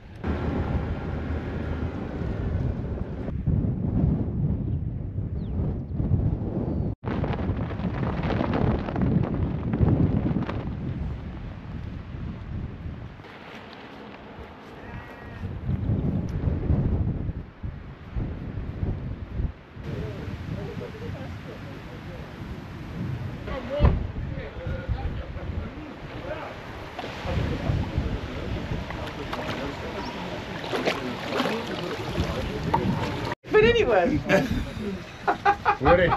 Hoorie,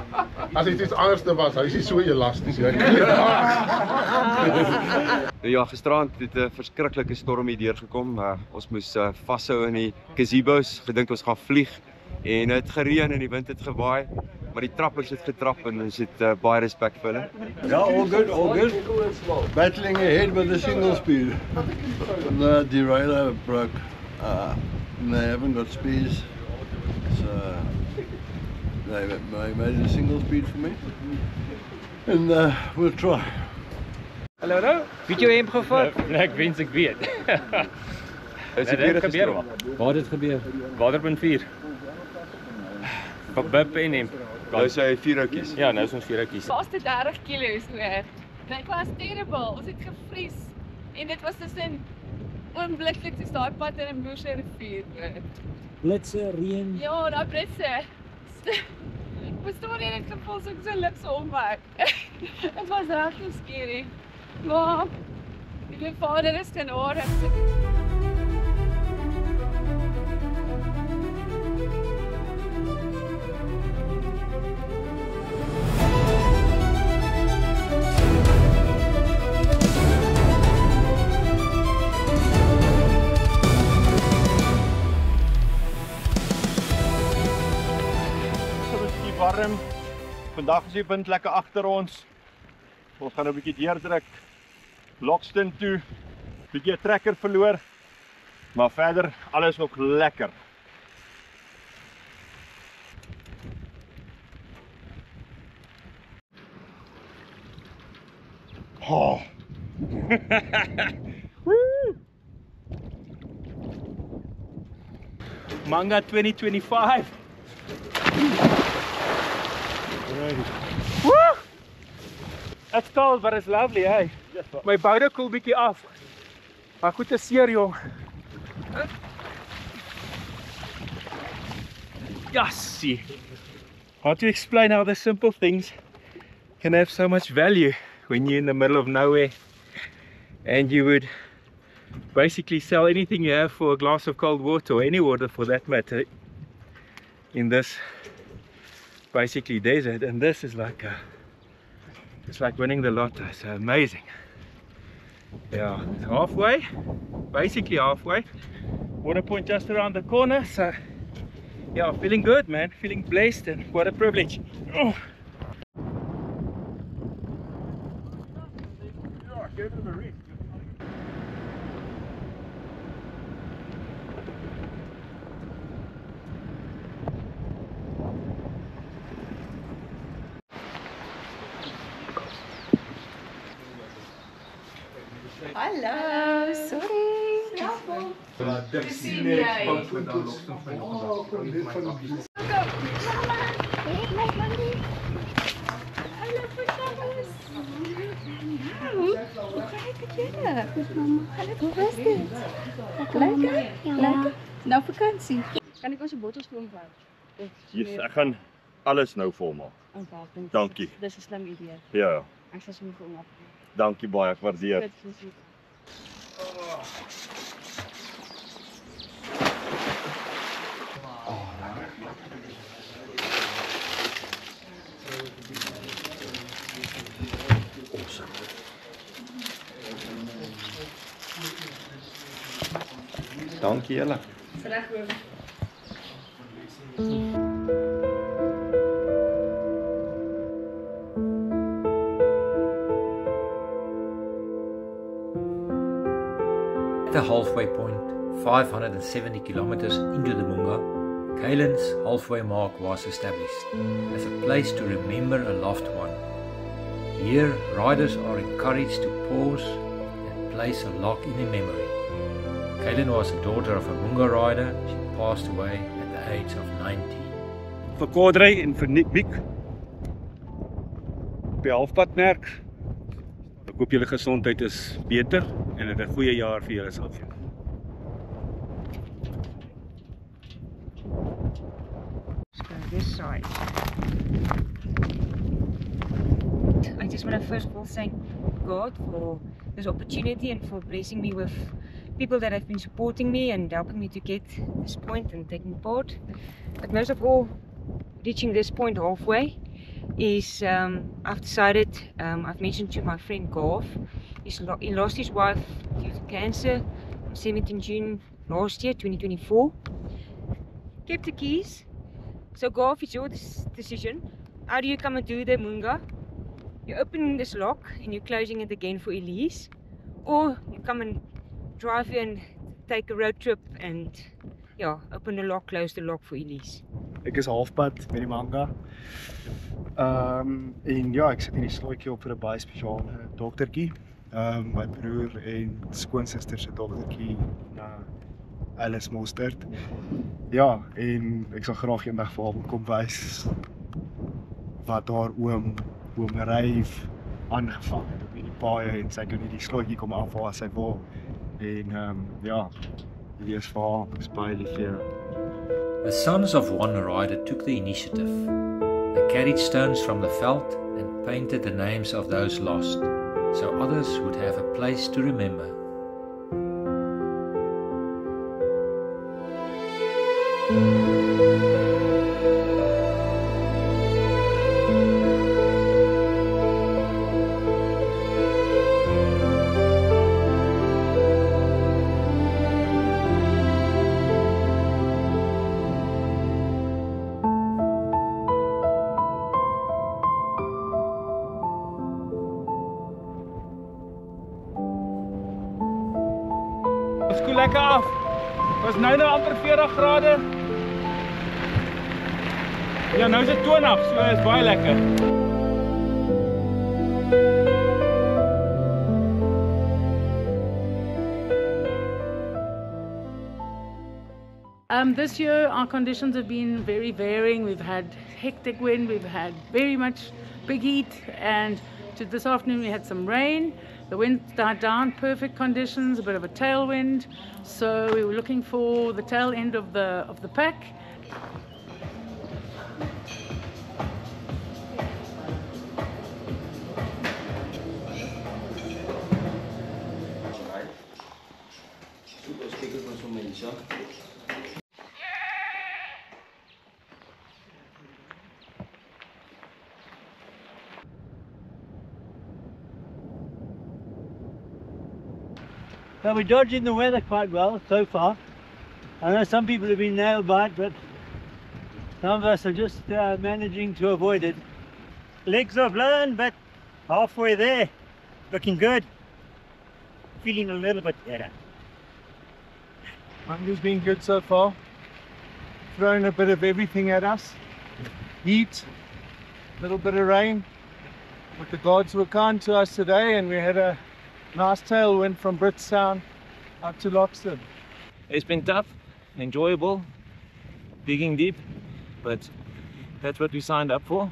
as dit iets anders was, hy is nie so elasties nie. Ja, gisterand het 'n verskriklike storm hier deurgekom. Ons moes vashou in die gazebos, gedink ons gaan vlieg en dit gereën en die wind het gewaai, maar die trappers het getrap en ons het baie respek vir hulle. Ja, all good. Battling ahead with the single speed. The derailleur broke. And they haven't got speeds. So they made a single speed for me. And we'll try. Hallo. Weet jy hoe hom gevat? Ek wens ek weet. Is dit weer gebeur? Waar het dit gebeur? Waterpunt 4. Bip en hem. Nou is hy 4 houtjies. Ja, nou is ons 4 houtjies. Vaste 30 kilos hoor. Dit was terrible. Ons het gevries. En dit was tussen oombliklik soos daai pad in 'n Moerse rivier. Blitse, reën. Ja, daai blitse. Verstaan jy net gevoel so ek so lips ommaak. Dit was regtig scary. Maar die Vader is genade. Warm. Vandag is die wind lekker agter ons. Ons gaan 'n bietjie deurdruk. Lockston toe. Bietjie 'n trekker verloor. Maar verder alles nog lekker. Oh. Manga 2025. Woo! It's cold, but it's lovely, hey. My boude koel bietjie af. Maar goed te seer, jong. Yassie. How to explain how the simple things can have so much value when you're in the middle of nowhere and you would basically sell anything you have for a glass of cold water, or any water for that matter, in this basically desert. And this is like it's like winning the lotto. So amazing. Yeah, it's halfway, basically halfway. Water point just around the corner. So yeah, feeling good, man, feeling blessed, and what a privilege. Oh. Hallo, sorry. Sien jy? Lekker? Nou vakansie. Kan ek ons bottels vir hom vat? Yes, ek gaan alles nou volmaak. Okay, Dankie. Dis 'n slim idee. Ja. Ek sal sommer vir hom af. Dankie baie, ek waardeer. Dankie julle. Reg hoor. At the halfway point, 570 kilometers into the Munga, Kalen's halfway mark was established as a place to remember a loved one. Here, riders are encouraged to pause and place a lock in their memory. Kalen was the daughter of a Munga rider. She passed away at the age of 90. Vir Kodrey en vir Nick op die halfpadmerk. Ek hoop julle gesondheid is beter en dit 'n goeie jaar vir julle sal wees. This side. I just want to first of all thank God for this opportunity and for blessing me with people that have been supporting me and helping me to get this point and taking part. But most of all, reaching this point halfway is I've decided, I've mentioned to my friend Garth, he lost his wife due to cancer on 17 June last year, 2024. Kept the keys. So Garth, it's your decision. How do you come and do the Munga? You're opening this lock and you're closing it again for Elise, or you come and drive here and take a road trip and open the lock, close the lock for Elise. Ek is halfpad met die Manga. En ja, ek sit in die slotjie op vir 'n baie spesiale dogtertjie. My broer en skoonsister se dogtertjie, Alice Mostert. Ja, en ek sal graag eendag vir haar kom wys wat haar oom Ryf aangevang het op hierdie paaie en sy kan nie die slotjie kom afhaal as sy wil. En die is vir haar, ek is baie lief vir haar. The sons of one rider took the initiative. They carried stones from the veld and painted the names of those lost, so others would have a place to remember. Ons koel lekker af. Was nou amper 40 grade. Ja, nou is dit 20, so is baie lekker. This year our conditions have been very varying. We've had hectic wind, we've had very much big heat, and this afternoon we had some rain. The wind died down, perfect conditions, a bit of a tailwind. So we were looking for the tail end of the pack. Well, we're dodging the weather quite well so far. I know some people have been nailed by it, but some of us are just managing to avoid it. Legs are blown, but halfway there. Looking good. Feeling a little bit better. Munga's been good so far. Thrown a bit of everything at us. Heat, a little bit of rain. But the gods were kind to us today, and we had a nice tailwind from Britstown up to Loxton. It's been tough, enjoyable, digging deep, but that's what we signed up for.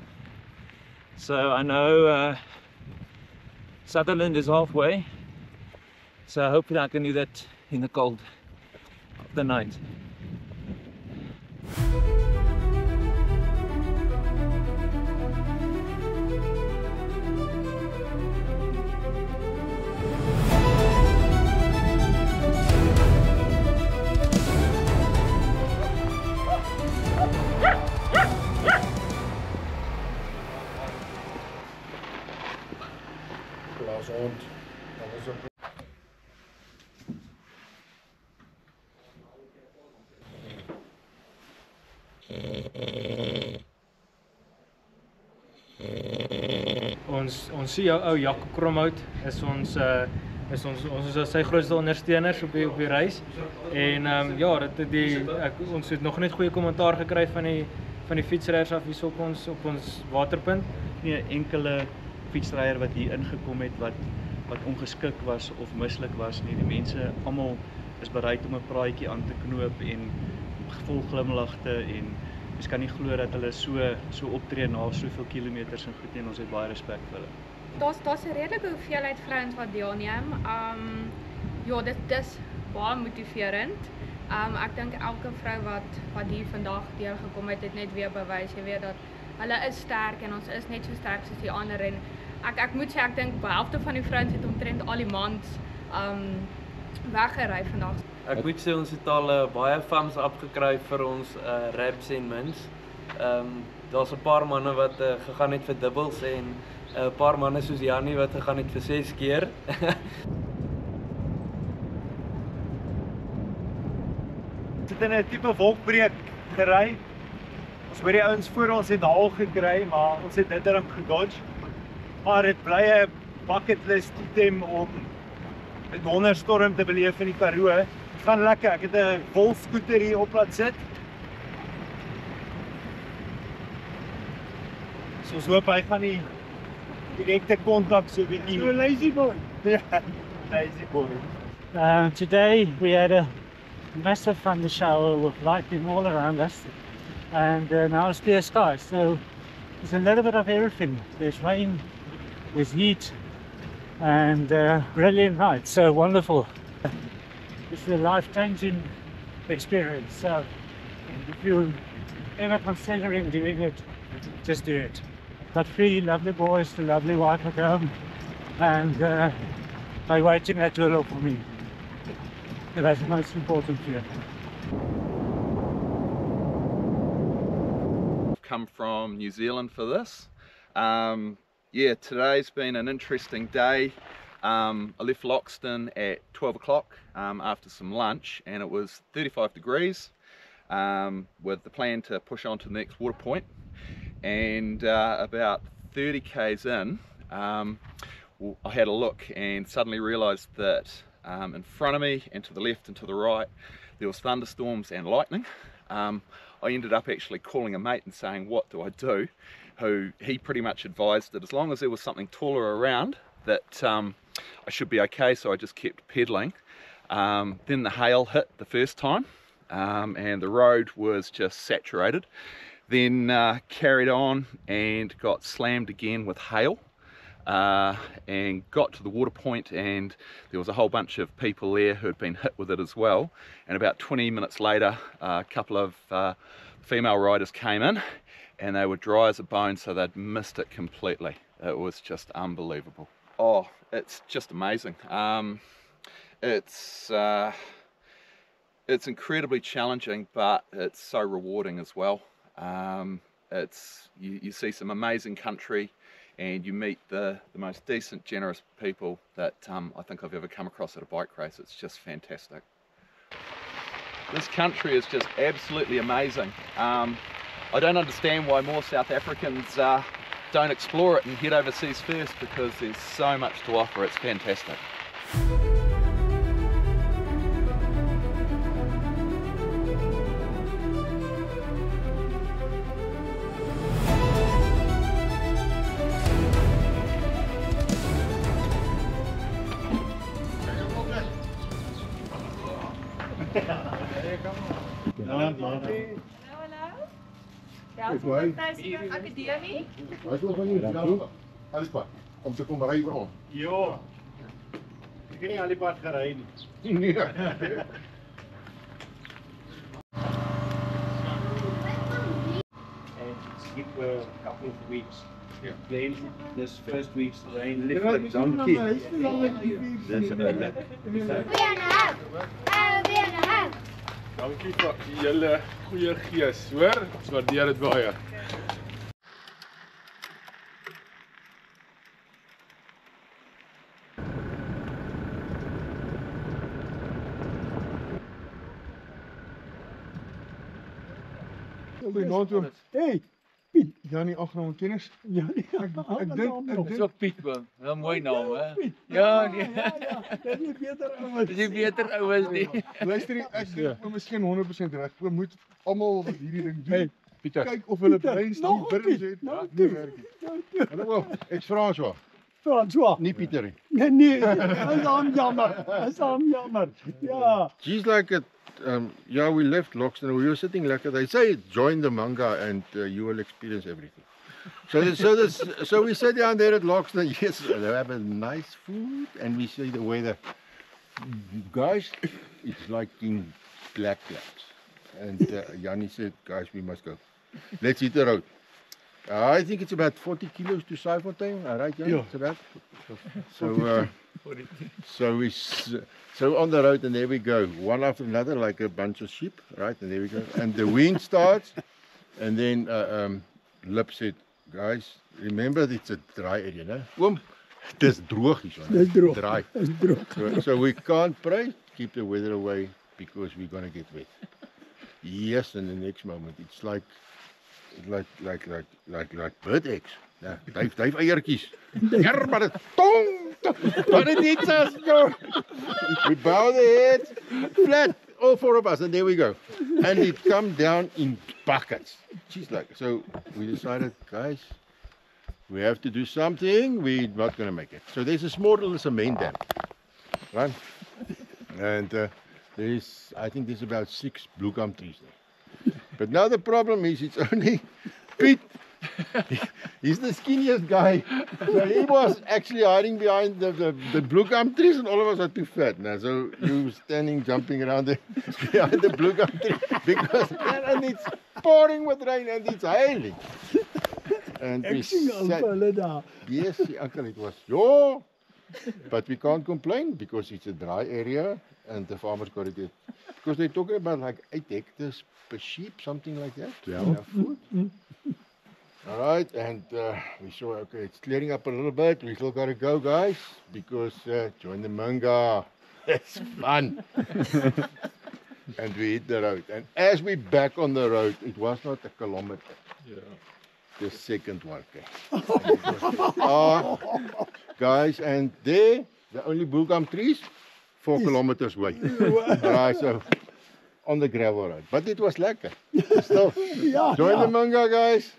So I know Sutherland is halfway, so hopefully I can do that in the cold of the night. ons sien jou ou Jaco Kromhout is ons is sy grootste ondersteuners op die reis. En ja, ons het nog net goeie kommentaar gekry van die fietsryers af hier op ons waterpunt. Nie 'n enkele fietsryer wat hier ingekom het wat ongeskik was of mislik was nie. Die mense almal is bereid om 'n praatjie aan te knoop en vol glimlagte, en mens kan nie glo dat hulle so optree na soveel kilometers en goed, en ons het baie respek vir hulle. Daar's 'n redelike hoeveelheid vrouens wat deelneem. Ja, dit is baie motiverend. Ek dink elke vrou wat hier vandag deelgekom het net weer bewys, jy weet, dat hulle is sterk en ons is net so sterk soos die ander. En ek moet sê, ek dink by helfte van die vrouens het omtrent al die mans weggery vandag. Ek moet sê ons het al baie thumbs up gekry vir ons raps en mins. Daar's 'n paar manne wat gegaan het vir dubbels en 'n paar manne soos Jannie wat gegaan het vir 6 keer. Ons het in 'n tipe wolkbreek gery. Ons hoor die ouens voor ons het haal gekry, maar ons het dit erom gedodge. Maar dit bly 'n bucket list item om 'n donderstorm te beleef in die Karoo. Dit gaan lekker. Ek het 'n wolfskooter hier op laat sit. So ons hoop hy gaan nie direkte kontak so bietjie. So lazy boy. Ja, lazy boy. Today we had a massive thunder shower with lightning all around us, and now it's clear skies, so there's a little bit of everything. There's rain, there's heat, and brilliant night, so wonderful. It's a life-changing experience, so if you're ever considering doing it, just do it. Got 3 lovely boys, a lovely wife at home, and they're waiting at the door for me. And that's the most important here. I've come from New Zealand for this. Yeah, today's been an interesting day. I left Loxton at 12 o'clock after some lunch, and it was 35 degrees with the plan to push on to the next water point. And about 30 k's in, I had a look and suddenly realised that in front of me and to the left and to the right there was thunderstorms and lightning. I ended up actually calling a mate and saying, what do I do? He pretty much advised that as long as there was something taller around that I should be okay, so I just kept pedalling. Then the hail hit the first time and the road was just saturated. Then carried on and got slammed again with hail. And got to the water point, and there was a whole bunch of people there who had been hit with it as well. And about 20 minutes later, a couple of female riders came in, and they were dry as a bone, so they'd missed it completely. It was just unbelievable. Oh, it's just amazing. It's incredibly challenging, but it's so rewarding as well. You see some amazing country, and you meet the most decent, generous people that I think I've ever come across at a bike race. It's just fantastic. This country is just absolutely amazing. I don't understand why more South Africans don't explore it and head overseas first, because there's so much to offer. It's fantastic. Akademie. Wat wil van jou? Alles wat. Om te kom ry oor. Ja. Ek het nie al die pad gery nie. Nee. And skip a couple of weeks. Yeah. Then this first week's rain lifted donkey. Dankie vir julle goeie gees, hoor? Ons waardeer dit baie. Hey, Piet, Janie Agneman kennis? Ja, ek dink Dis ook Piet man. 'n mooi naam hè. Ja, nee. Dis nie beter ouens. Dis nie beter ouens nie. Luister, ek is miskien 100% reg. Ons moet almal wat hierdie ding doen. Pieter. Kyk of hulle breins nie wurms het. Nie werk nie. Hallo, ek's François. François. Nie Pieter nie. Nee, dis aan jammer. Dis aan jammer. Ja. She's like it. Yeah, we left Loxton. We were sitting like they say, join the manga and you will experience everything. So we sat down there at Loxton. Yes, they have a nice food and we see the weather. Guys, it's like in black clouds. And Jannie said, guys, we must go. Let's hit the road. I think it's about 40 kilos to Saifontein, right, Jannie? Yeah. It's about. So on the road, and there we go, one after another, like a bunch of sheep, right? And there we go. And the wind starts, and then Lip said, guys, remember it's a dry area, no? Oom, dis droog hier, Dis droog. Dry. Dis droog. So we can't pray, keep the weather away, because we're going to get wet. Yes, and the next moment, it's like bird eggs. Ja, duif eiertjies. Ja, maar dit tong. But it hits us, go. We bow the head flat, all four of us, and there we go. And it come down in buckets. She's like, so we decided, guys, we have to do something. We're not going to make it. So there's a small little cement dam, right? And I think there's about 6 blue gum trees there. But now the problem is, it's only Piet. He's the skinniest guy. So he was actually hiding behind the blue gum trees, and all of us are too fat now. So he was standing, jumping around behind the blue gum tree because and it's pouring with rain and it's hailing. And we sat, yes, uncle, it was but we can't complain because it's a dry area and the farmers got it. Because they're talking about like 8 hectares per sheep, something like that. Yeah. Food. All right, and we saw, okay, it's clearing up a little bit. We still got to go, guys, because join the manga. It's fun. And we hit the road. And as we back on the road, it was not a kilometer. Yeah. The second one came. Guys, and there, the only blue gum trees, 4 kilometers away. Right, so on the gravel road. But it was lekker. Still, join the manga, guys.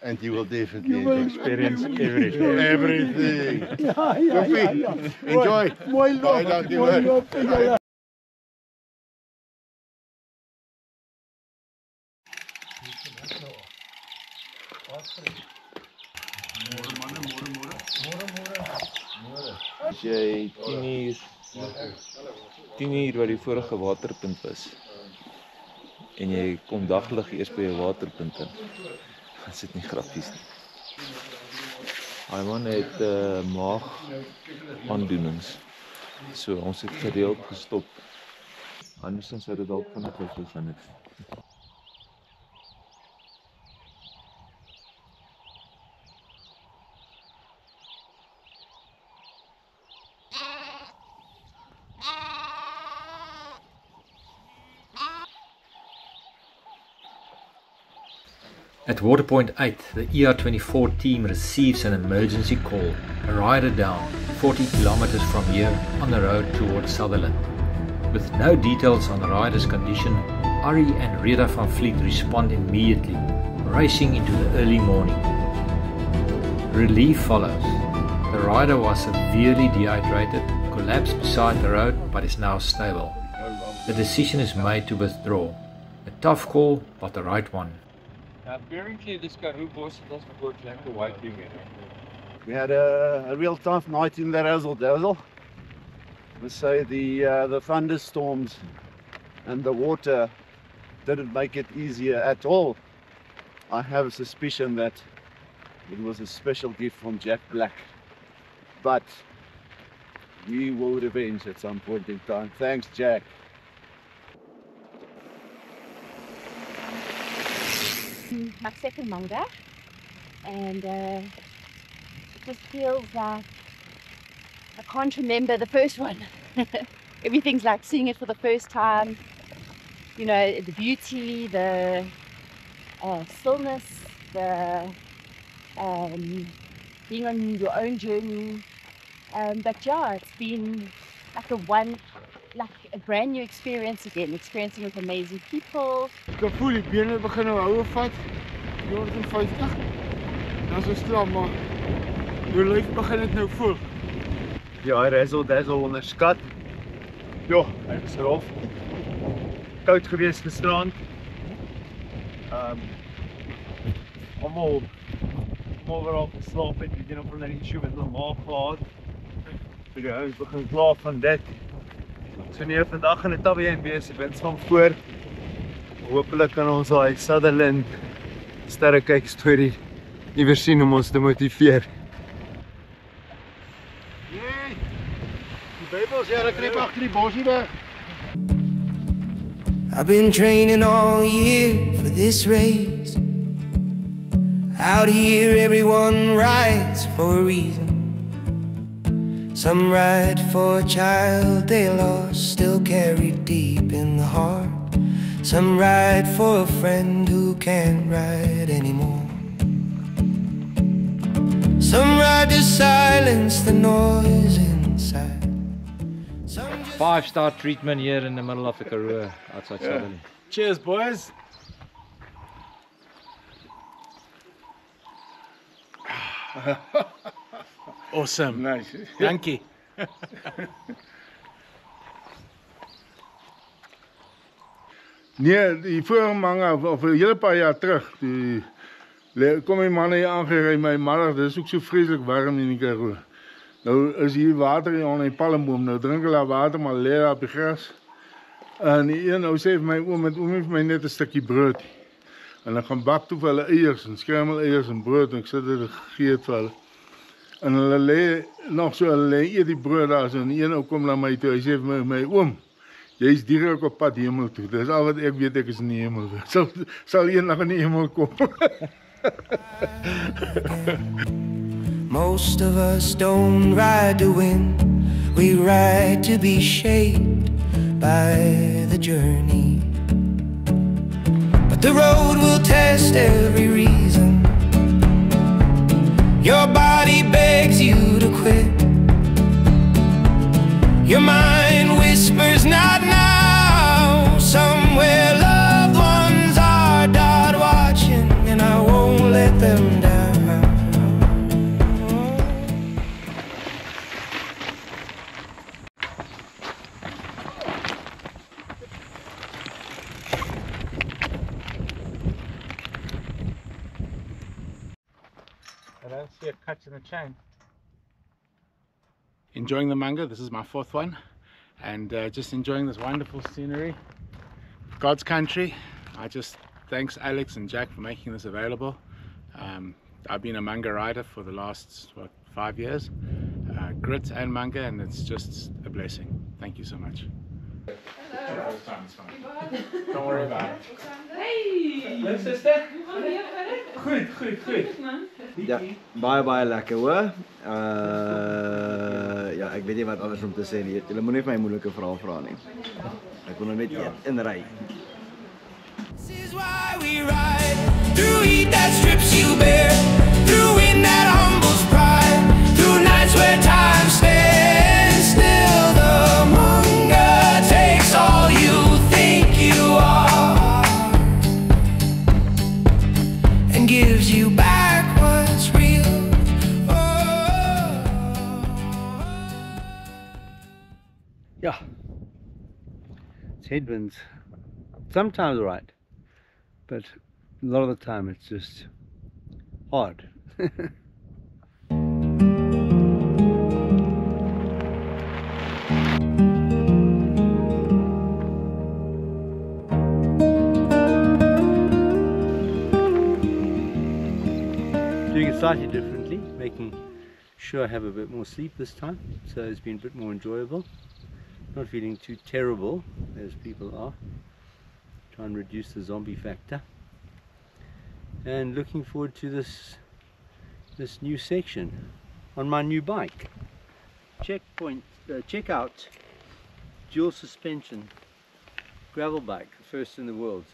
And you will definitely experience everything. Everything. Ja. Enjoy. Mooi loop. Mooi loop. As jy 10 uur waar die vorige waterpunt was en jy kom daglig eers by 'n waterpunt in, dan is dit nie grappies nie. Hy man het maag aandoenings. So ons het gereeld gestop. Andersins sou dit dalk vinniger gegaan het. At Waterpoint 8, the ER24 team receives an emergency call. A rider down, 40 kilometers from here on the road towards Sutherland. With no details on the rider's condition, Ari and Rita van Vliet respond immediately, racing into the early morning. Relief follows. The rider was severely dehydrated, collapsed beside the road, but is now stable. The decision is made to withdraw. A tough call, but the right one. Apparently this Karoo boss doesn't work like the white thing. We had a real tough night in the razzle dazzle. I must say the thunderstorms and the water didn't make it easier at all. I have a suspicion that it was a special gift from Jack Black, but we will revenge at some point in time. Thanks, Jack. My second manga, and it just feels like I can't remember the first one. Everything's like seeing it for the first time, you know, the beauty, the stillness, the being on your own journey. But yeah, it's been like a brand new experience again, experiencing with amazing people. Ek voel die bene begin nou houe vat. 450. Dan so stil, maar jou lyf begin dit nou voel. Ja, razzle dazzle onderskat. Ja, ek is rof. Koud geweest gisterand. Almal overal geslaap het, weet jy nog van die issue met my maag gehad. Die huis begin klaar van dit. So nie vandag in die Airbnb wees, die wind van voor. Hopelijk kan ons daai Sutherland sterrekyk storie nie weer sien om ons te motiveer. Nee. Die Bybel sê hulle kruip agter die bosie weg. I've been training all year for this race. Out here everyone rides for a reason. Some ride for a child they lost, still carried deep in the heart. Some ride for a friend who can't ride anymore. Some ride to silence the noise inside. 5-star treatment here in the middle of the Karoo outside Sutherland. Cheers, boys. Awesome. Nice. Dankie. Nee, die vorige manga, of 'n hele paar jaar terug, kom die manne hier aangery my middag, dis ook so vreeslik warm in die Karoo. Nou is hier water hier onder die palmboom, nou drink hulle water maar lê daar op die gras. En die een nou sê vir my oom het my net 'n stukkie brood. En dan gaan bak toe vir hulle eiers en skremmel eiers en brood en ek sit dit gegee vir hulle. En hulle lê nog so, hulle lê eet die brood daar so en die een ou kom na my toe, hy sê vir my oom, jy's direk op pad hemel toe. Dis al wat ek weet, ek is in die hemel. Sal eendag in die hemel kom. Most of us don't ride to win, we ride to be shaped by the journey. But the road will test every reason. Your body begs you to quit. Your mind whispers not now. Somewhere loved ones are died watching, and I won't let them down. I don't see a cut in the chain. Enjoying the manga, this is my 4th one, and just enjoying this wonderful scenery. God's country. Thanks Alex and Jack for making this available. I've been a manga rider for the last 5 years, grit and manga, and it's just a blessing. Thank you so much. Don't worry about it. Hey! Hallo sister. Goed. Ja, baie lekker hoor. Ja, ek weet nie wat anders om te sê nie. Julle moenie vir my moeilike vrae vra nie. Ek wil nou net eet en ry. This is why we ride through heat that strips you bare, through wind that humbles pride, through nights where time stands still. The manga takes all you think you are and gives you back what's real. Yeah, it's headwinds. Sometimes right, but a lot of the time it's just hard. Doing it slightly differently, making sure I have a bit more sleep this time, so it's been a bit more enjoyable. Not feeling too terrible as people are. Try and reduce the zombie factor. And looking forward to this new section on my new bike. Check out dual suspension gravel bike, first in the world.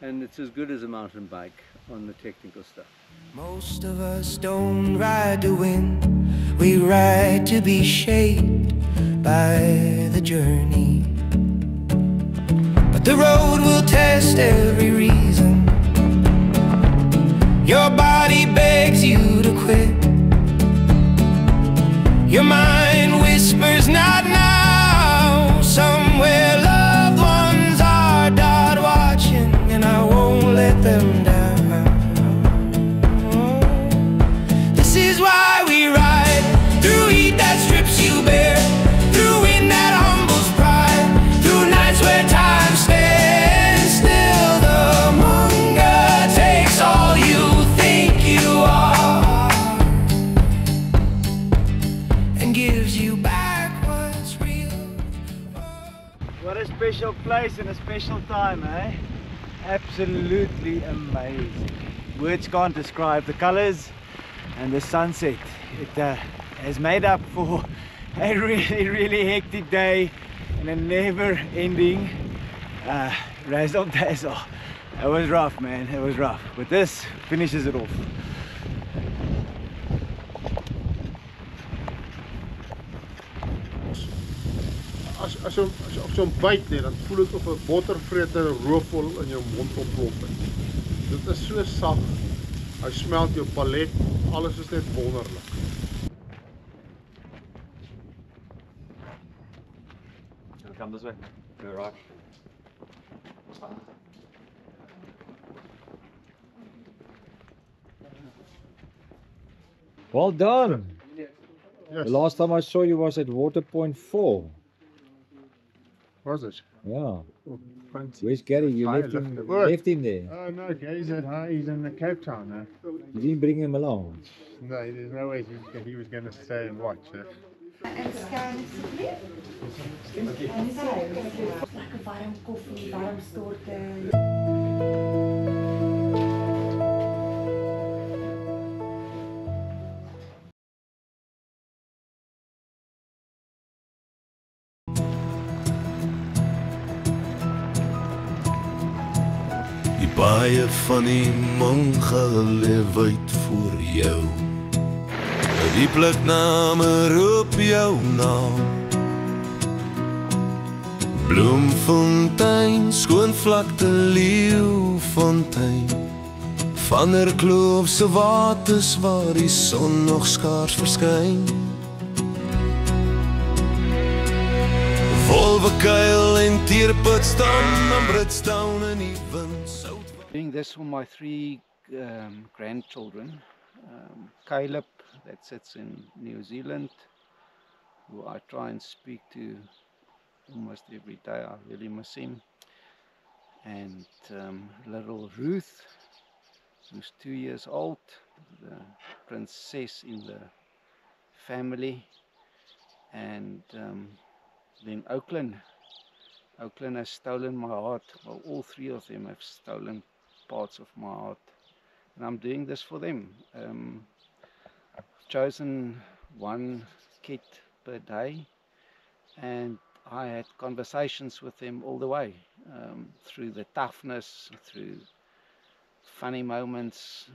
And it's as good as a mountain bike on the technical stuff. Most of us don't ride to win, we ride to be shaped by the journey. But the road will test every reason. Your body begs you to quit. Your mind whispers not now. Somewhere loved ones are died watching, and I won't let them down. This is why we ride through heat that strips you bare, through wind that humbles pride, through nights where time stands still. The Munga takes all you think you are and gives you back what's real. What a special place and a special time, eh? Absolutely amazing. Words can't describe the colors and the sunset. It has made up for a really hectic day and a never-ending razzle dazzle. It was rough, man. It was rough, but this finishes it off. As je zo'n byt net, dan voel het of 'n bottervreter roofvol in jou mond ontplof het. Dit is so sag. Hy smelt jou palet, alles is net wonderlik. Come this way. Go right. Well done. Yes. The last time I saw you was at water point 4. Was it? Yeah. Oh, fancy. Where's Gary? You Hi, left him, What? left him there. Oh no, Gary's at he's in the Cape Town now. You didn't bring him along. No, there's no way he was going to stay and watch. En scan asseblief. En sy, lekker warm koffie, warm storte. Die baie van die Munga lê wyd voor jou. Die plekname roep jou naam. Bloemfontein, skoonvlakte Leeufontein. Van der Kloof se waters waar die son nog skaars verskyn. Wolwekuil en Tierput staan aan Bridgetown in die wind. Doing this for my 3 grandchildren. Caleb, that sits in New Zealand, who I try and speak to almost every day. I really miss him. And little Ruth, who's 2 years old, the princess in the family. And then Oakland. Oakland has stolen my heart. Well, all 3 of them have stolen parts of my heart. And I'm doing this for them. I've chosen 1 kid per day, and I had conversations with them all the way, through the toughness, through funny moments,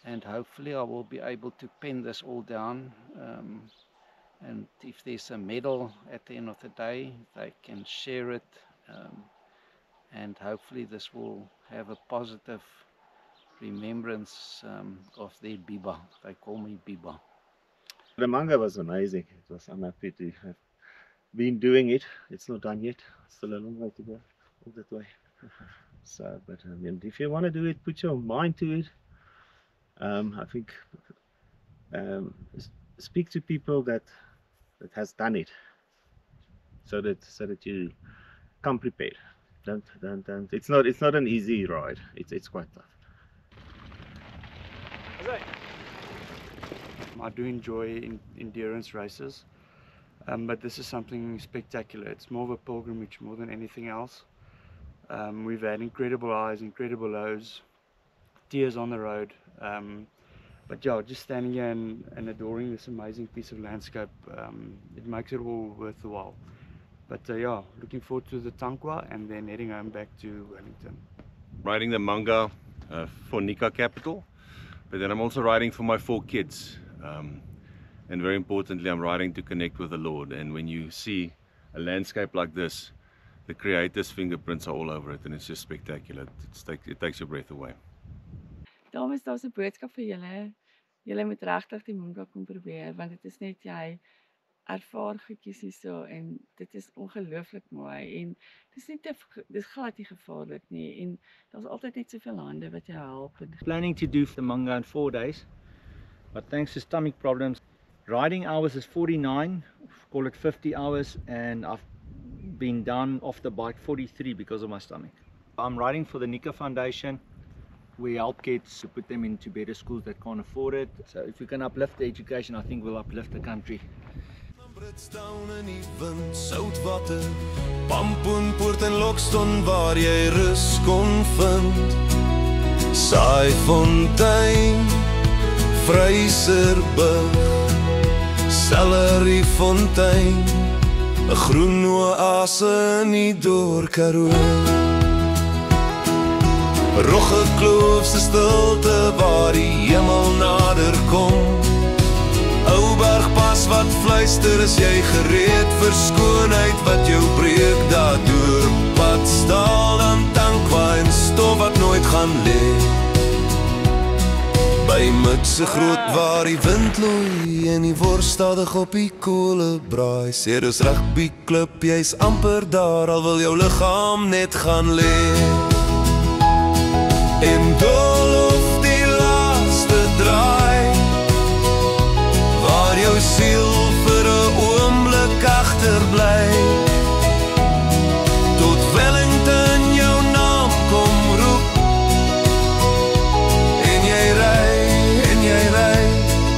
and hopefully I will be able to pen this all down, and if there's a medal at the end of the day, they can share it, and hopefully this will have a positive remembrance of their Biba. They call me Biba. The Munga was amazing. I'm happy to have been doing it. It's not done yet. Still a long way to go, all that way. So, but I mean, if you want to do it, put your mind to it. I think speak to people that has done it, so that you come prepared. Don't. It's not an easy ride. It's quite tough. I do enjoy endurance races, but this is something spectacular. It's more of a pilgrimage more than anything else. We've had incredible highs, incredible lows, tears on the road, but yeah, just standing here and adoring this amazing piece of landscape, it makes it all worth the while. But yeah, looking forward to the Tankwa and then heading home back to Wellington. Riding the Munga for Nika Capital, but then I'm also riding for my 4 kids. And very importantly, I'm riding to connect with the Lord. And when you see a landscape like this, the Creator's fingerprints are all over it, and it's just spectacular. It takes your breath away. Dames, daar's 'n boodskap vir julle. Julle moet regtig die Munga kom probeer, want dit is net jy ervaar goedjies hierso en dit is ongelooflik mooi en dis glad nie gevaarlik nie en daar's altyd net soveel hande wat jou help. Planning to do the Munga in 4 days, but thanks to stomach problems, riding hours is 49, call it 50 hours, and I've been down off the bike 43 because of my stomach. I'm riding for the Nika Foundation. We help kids to put them into better schools that can't afford it. So if we can uplift the education, I think we'll uplift the country. Bridgetown in die wind, Soutwater, Pampoenpoort en Lockston waar jy rus kon vind. Saaifontein, Vryserburg, Selleriefontein, 'n groen oase in die Dorkaroo. Roggekloof se stilte waar die hemel nader kom. Oubergpas wat fluister, is jy gereed vir skoonheid wat jou breek daardoor. Padstal dan Tankwa en stof wat nooit gaan lê. By Mutse groot waar die wind loei en die wors stadig op die kolle braai. Sê dis rugby klub, jy's amper daar, al wil jou liggaam net gaan lê. En dol of die laaste draai, waar jou siel vir 'n oomblik agterbly. Tot Wellington jou naam kom roep, en jy ry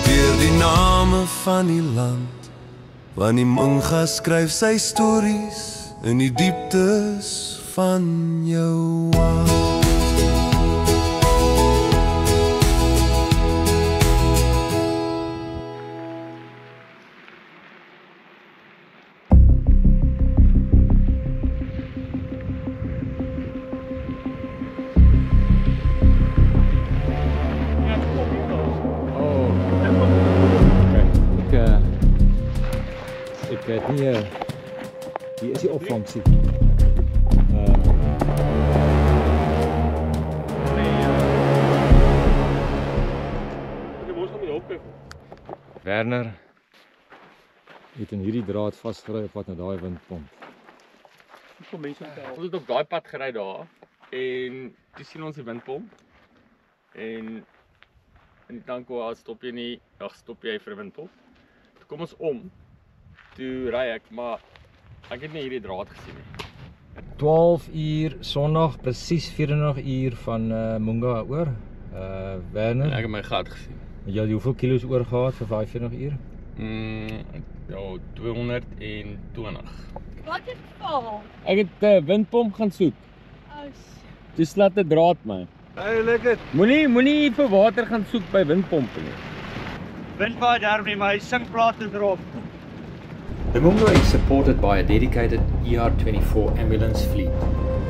deur die name van die land, want die Munga skryf sy stories in die dieptes van jou hart. Ik weet niet, hier is die opvangziek. Werner het in hierdie draad vastgery op wat na daai windpomp. Ons het op daai pad gery daar en toe sien ons die windpomp en in die Tankwa stop jy nie, stop jy vir 'n windpomp. Toe kom ons om. Toe ry ek, maar ek het nie hierdie draad gesien nie. 12 uur Sondag, presies 24 uur van Munga oor. Werner. En ek het my gat gesien. Het jy hoeveel kilos oor gehad vir 45 uur? Ja, 220. Wat het geval? Ek het 'n windpomp gaan soek. Toe slat 'n draad my. Hey, lekker. Moenie vir water gaan soek by windpompe nie. Windbaai daar nie, maar hy sinkplate erop. The Munga is supported by a dedicated ER24 ambulance fleet,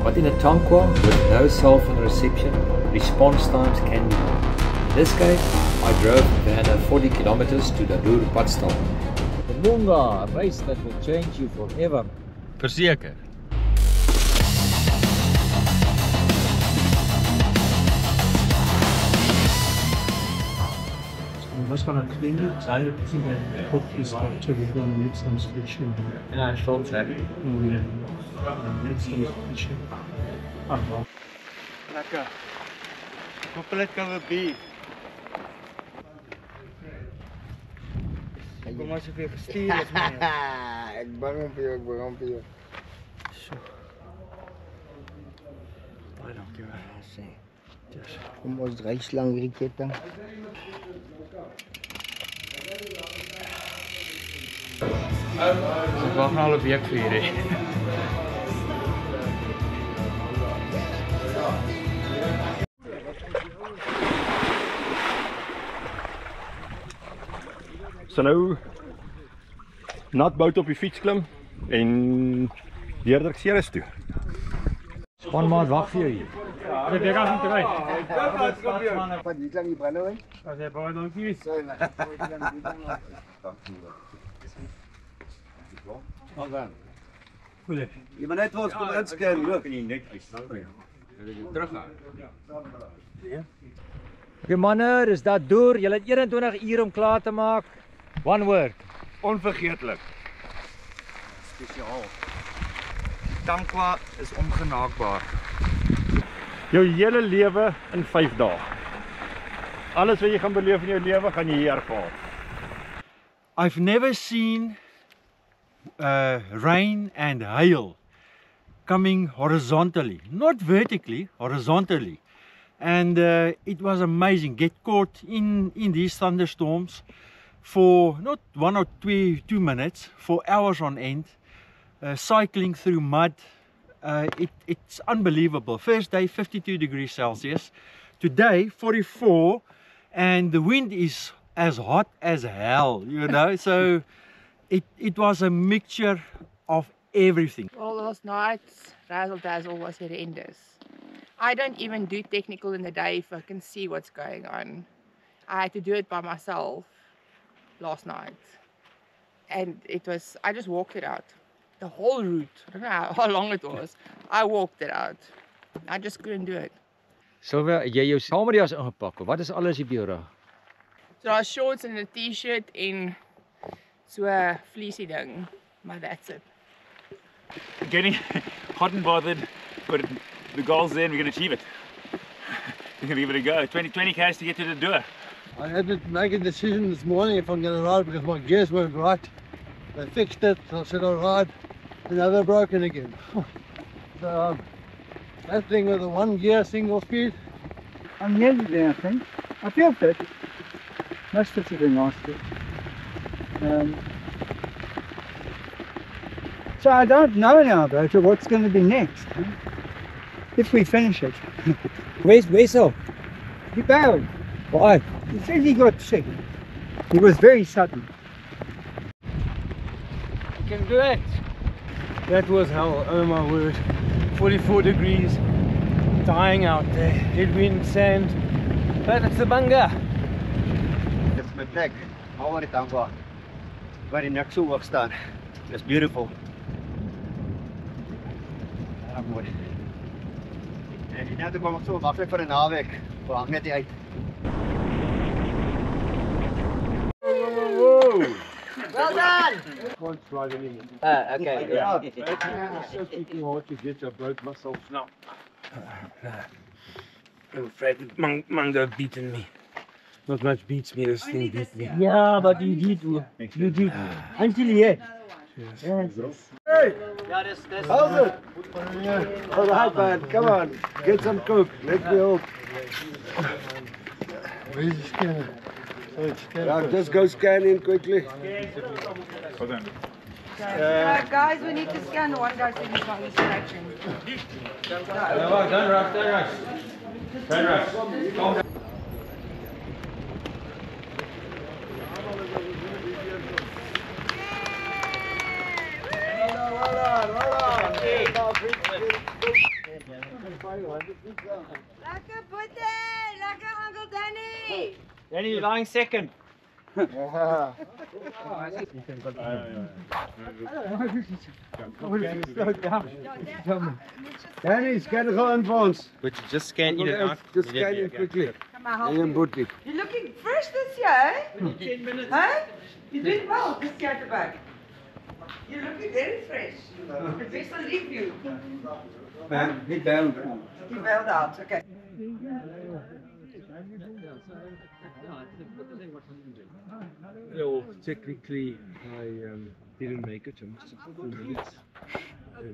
but in a Tankwa with no cell phone reception, response times can be long. In this case, I drove Werner 40 kilometers to Dadur Padstal. The Munga, a race that will change you forever. Verseker. Was gaan ek doen? Sy het gesien dat God is to be going to some station. Ja, ek stond daar. Net some station. Lekker. Hopelijk kan we bier. Kom maar zoveel gestuurd is, man. Ik bang op je. Zo. Baie dankie wel. Kom ons reislang rikette. Ek wag nou al 'n week vir hierdie. So nou natbout op die fiets klim en deur Drieksieres toe. Spanmaat wag vir jou hier. Jy weer gaan te ry. Wat jy klang die brandewyn? As jy baie dankie. Goeie. Jy moet net vir ons kom inscan, loop. Kan jy net uitstap? Teruggaan. Okay manne, dis dat deur. Julle het 21 uur om klaar te maak. One word. Onvergeetlik. Spesiaal. Tankwa is ongenaakbaar. Jou hele lewe in 5 dae. Alles wat jy gaan beleef in jou lewe, gaan jy hier ervaar. I've never seen rain and hail coming horizontally, not vertically, horizontally. And it was amazing. Get caught in these thunderstorms for not 1 or 2 minutes, for hours on end, cycling through mud. It's unbelievable. First day 52 degrees Celsius, today 44, and the wind is as hot as hell, you know. So it was a mixture of everything. Well, last night, razzle dazzle was horrendous. I don't even do technical in the day if I can see what's going on. I had to do it by myself last night, and I just walked it out. The whole route, I don't know how long it was, I walked it out. I just couldn't do it. Sylvia, jy jou kamerjas ingepak. Wat is alles hier by jou? So daar's shorts and a t-shirt en so 'n fleecy ding, but that's it. Getting hot and bothered, but the goal's there and we can achieve it. We can give it a go. 20 k's to get to the door. I had to make a decision this morning if I'm going to ride because my gears weren't right. They fixed it, I said I'll ride, and now they're broken again. So that thing with a 1 gear single speed, I'm nearly there I think. I feel fit. Most fitter than last year. So I don't know now about what's going to be next. If we finish it. Where's Wessel? He bailed. Why? He said he got sick. It was very sudden. You can do it. That was hell, oh my word. 44 degrees, dying out there, headwind, sand. But it's the bunga. It's my plek, oor die Tankwa, waar die nek so hoog staan. It's beautiful. Ja, mooi. En die net kom ek so maklik vir 'n naweek, vir hang net uit. Well done! Can't slide anymore. Okay, yeah. It's so freaking hard to get. I broke myself now. I'm afraid Manga beaten me. Not much beats me, this thing beat me. Yeah, but you did. You did. Until yet. Yes. Hey! Yeah, that's How's it? All right, man. Come on. Get some coke. Let me help. Where's the scanner? So it's Yeah, just go scan in quickly. Guys, we need to scan one guy so he's not distracting. Don't rush. Don't rush. Calm down. Lekker Boete! Lekker Uncle Danny! Danny, you're lying second. Danny, scan gewoon vir ons. But you just scan in and out. Just scan in quickly. Come on, help En me. Boetie. You're looking fresh this year, eh? 10 minutes. Huh? You're doing well this year at the back. You're looking very fresh. The best will leave you. He bailed. He bailed out, okay. Well, technically, I didn't make it. I must have 4 minutes. They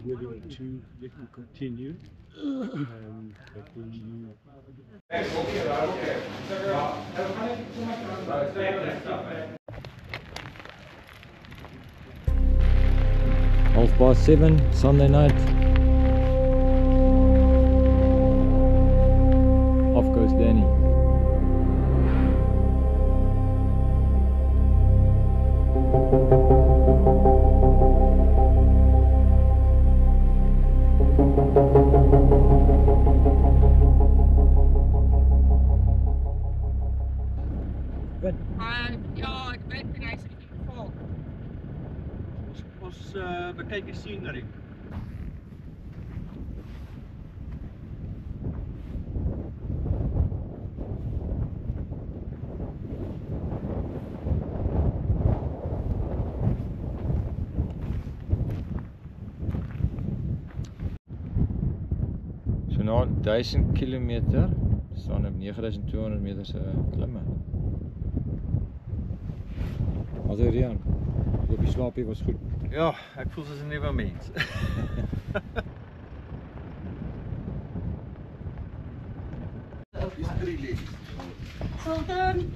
were willing to let me continue. But when you... 7:30 Sunday night. Off goes Danny. ons bekyk die scenery. So na 1000 kilometer staan op 9200 meter se klimme. Wat is Rian? Hoop die slaapie was goed. Ja, ek voel soos 'n nuwe mens. Sultan.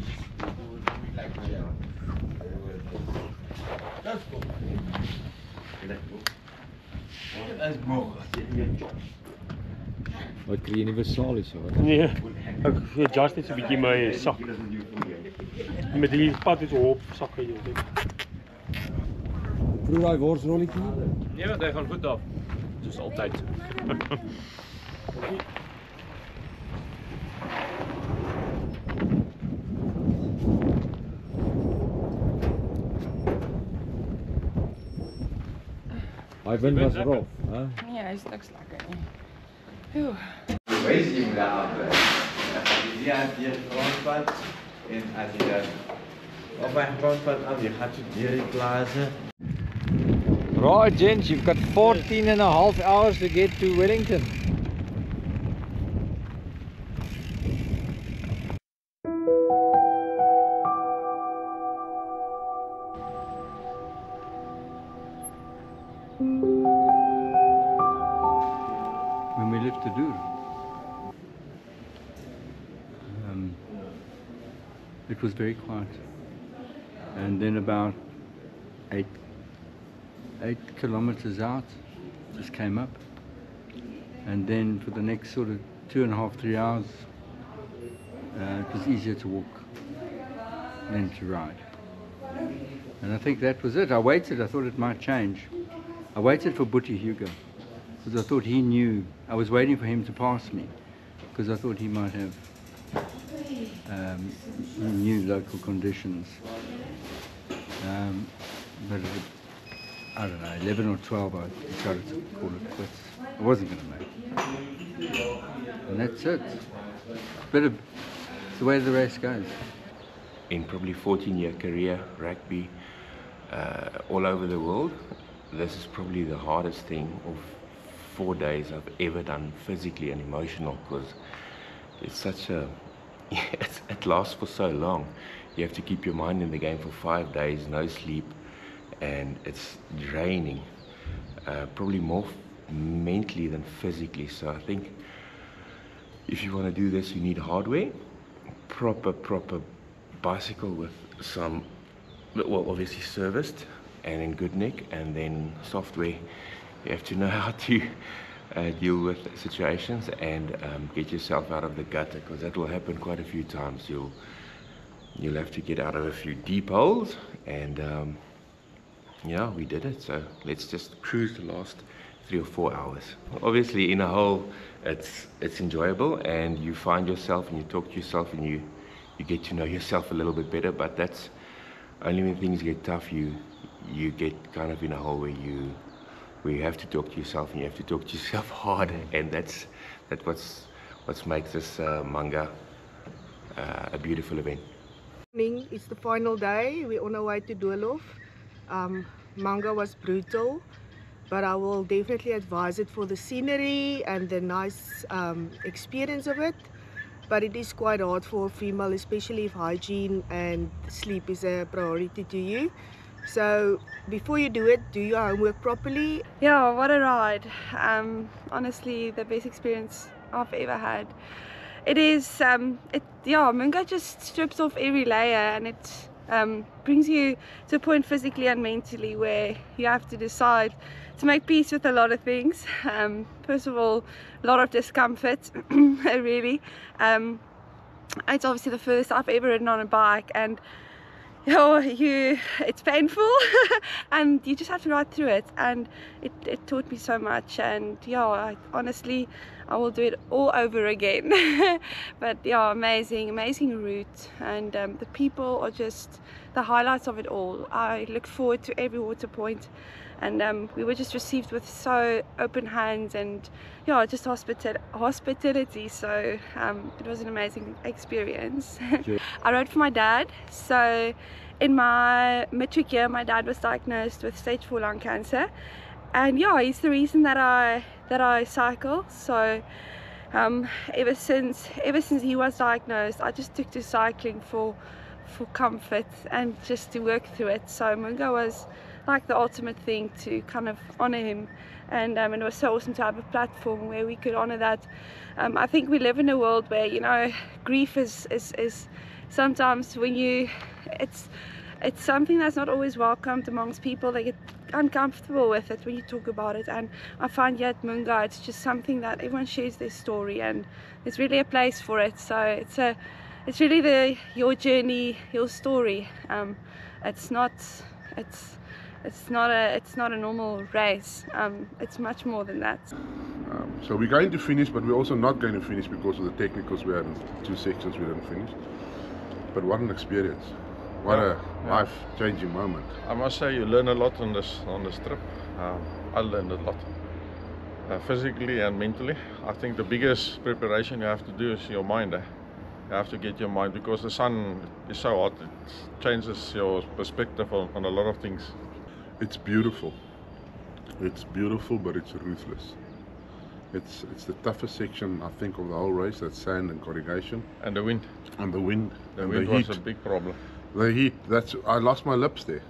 Wat kry jy nie besaal is hoor? Nee, ek adjust net so 'n bietjie my sak. Met die pad is op sakke hier. Proe daai worsrolletjie? Nee, want hy gaan goed af. Soos altyd. Hy wind was rof, hè? Nee, hy is niks lekker nie. Oeh. Wees jy moet daar jy het hier grondpad en as jy dan op my grondpad af, jy gaan so deur die plase. Right, gents, you've got 14.5 hours to get to Wellington. When we left the Dur, it was very quiet, and then about 8 kilometers out, just came up, and then for the next sort of 2.5–3 hours, it was easier to walk than to ride. And I think that was it. I waited, I thought it might change. I waited for Boetie Hugo, because I thought he knew, I was waiting for him to pass me, because I thought he might have, he knew local conditions. But I don't know, 11 or 12, I decided to call it quits. I wasn't going to make it. And that's it. It's the way the race goes. In probably 14-year career, rugby, all over the world, this is probably the hardest thing of 4 days I've ever done physically and emotional, because it's such a, it lasts for so long. You have to keep your mind in the game for 5 days, no sleep, and it's draining, probably more mentally than physically. So I think if you want to do this, you need hardware, proper bicycle with some, well, obviously serviced and in good nick, and then software. You have to know how to deal with situations and get yourself out of the gutter, because that will happen quite a few times. You'll have to get out of a few deep holes, and yeah, we did it. So let's just cruise the last 3 or 4 hours. Obviously in a hole it's enjoyable, and you find yourself and you talk to yourself and you get to know yourself a little bit better, but that's only when things get tough you get kind of in a hole where you have to talk to yourself, and you have to talk to yourself hard, and that's what makes this Manga a beautiful event. It's the final day. We're on our way to Doolhof. Manga was brutal, but I will definitely advise it for the scenery and the nice experience of it. But it is quite hard for a female, especially if hygiene and sleep is a priority to you. So before you do it, do your homework properly. Yeah, what a ride. Honestly, the best experience I've ever had. It is, yeah, Munga just strips off every layer, and it brings you to a point physically and mentally where you have to decide to make peace with a lot of things. First of all, a lot of discomfort, really. It's obviously the first I've ever ridden on a bike, and it's painful and you just have to ride through it, and it taught me so much. And yeah, honestly, I will do it all over again. But yeah, amazing route, and the people are just the highlights of it all. I look forward to every water point, and we were just received with so open hands and yeah, just hospitality. So it was an amazing experience. I rode for my dad. So in my matric year, my dad was diagnosed with stage 4 lung cancer, and yeah, he's the reason that I cycle. So ever since he was diagnosed, I just took to cycling for comfort and just to work through it. So Munga was like the ultimate thing to kind of honor him, and it was so awesome to have a platform where we could honor that. I think we live in a world where, you know, grief is sometimes when it's something that's not always welcomed amongst people. They get uncomfortable with it when you talk about it, and I find at Munga it's just something that everyone shares their story, and there's really a place for it. So it's really your journey, your story. It's not a normal race. It's much more than that. So we're going to finish, but we're also not going to finish because of the technicals. We had 2 sections we didn't finish. But what an experience! What a life-changing moment. I must say, you learn a lot on this trip. I learned a lot, physically and mentally. I think the biggest preparation you have to do is your mind. You have to get your mind, because the sun is so hot. It changes your perspective on a lot of things. It's beautiful. It's beautiful, but it's ruthless. It's the toughest section, I think, of the whole race. That's sand and corrugation. And the wind. And the wind. The and wind the heat. was a big problem. The heat. I lost my lips there.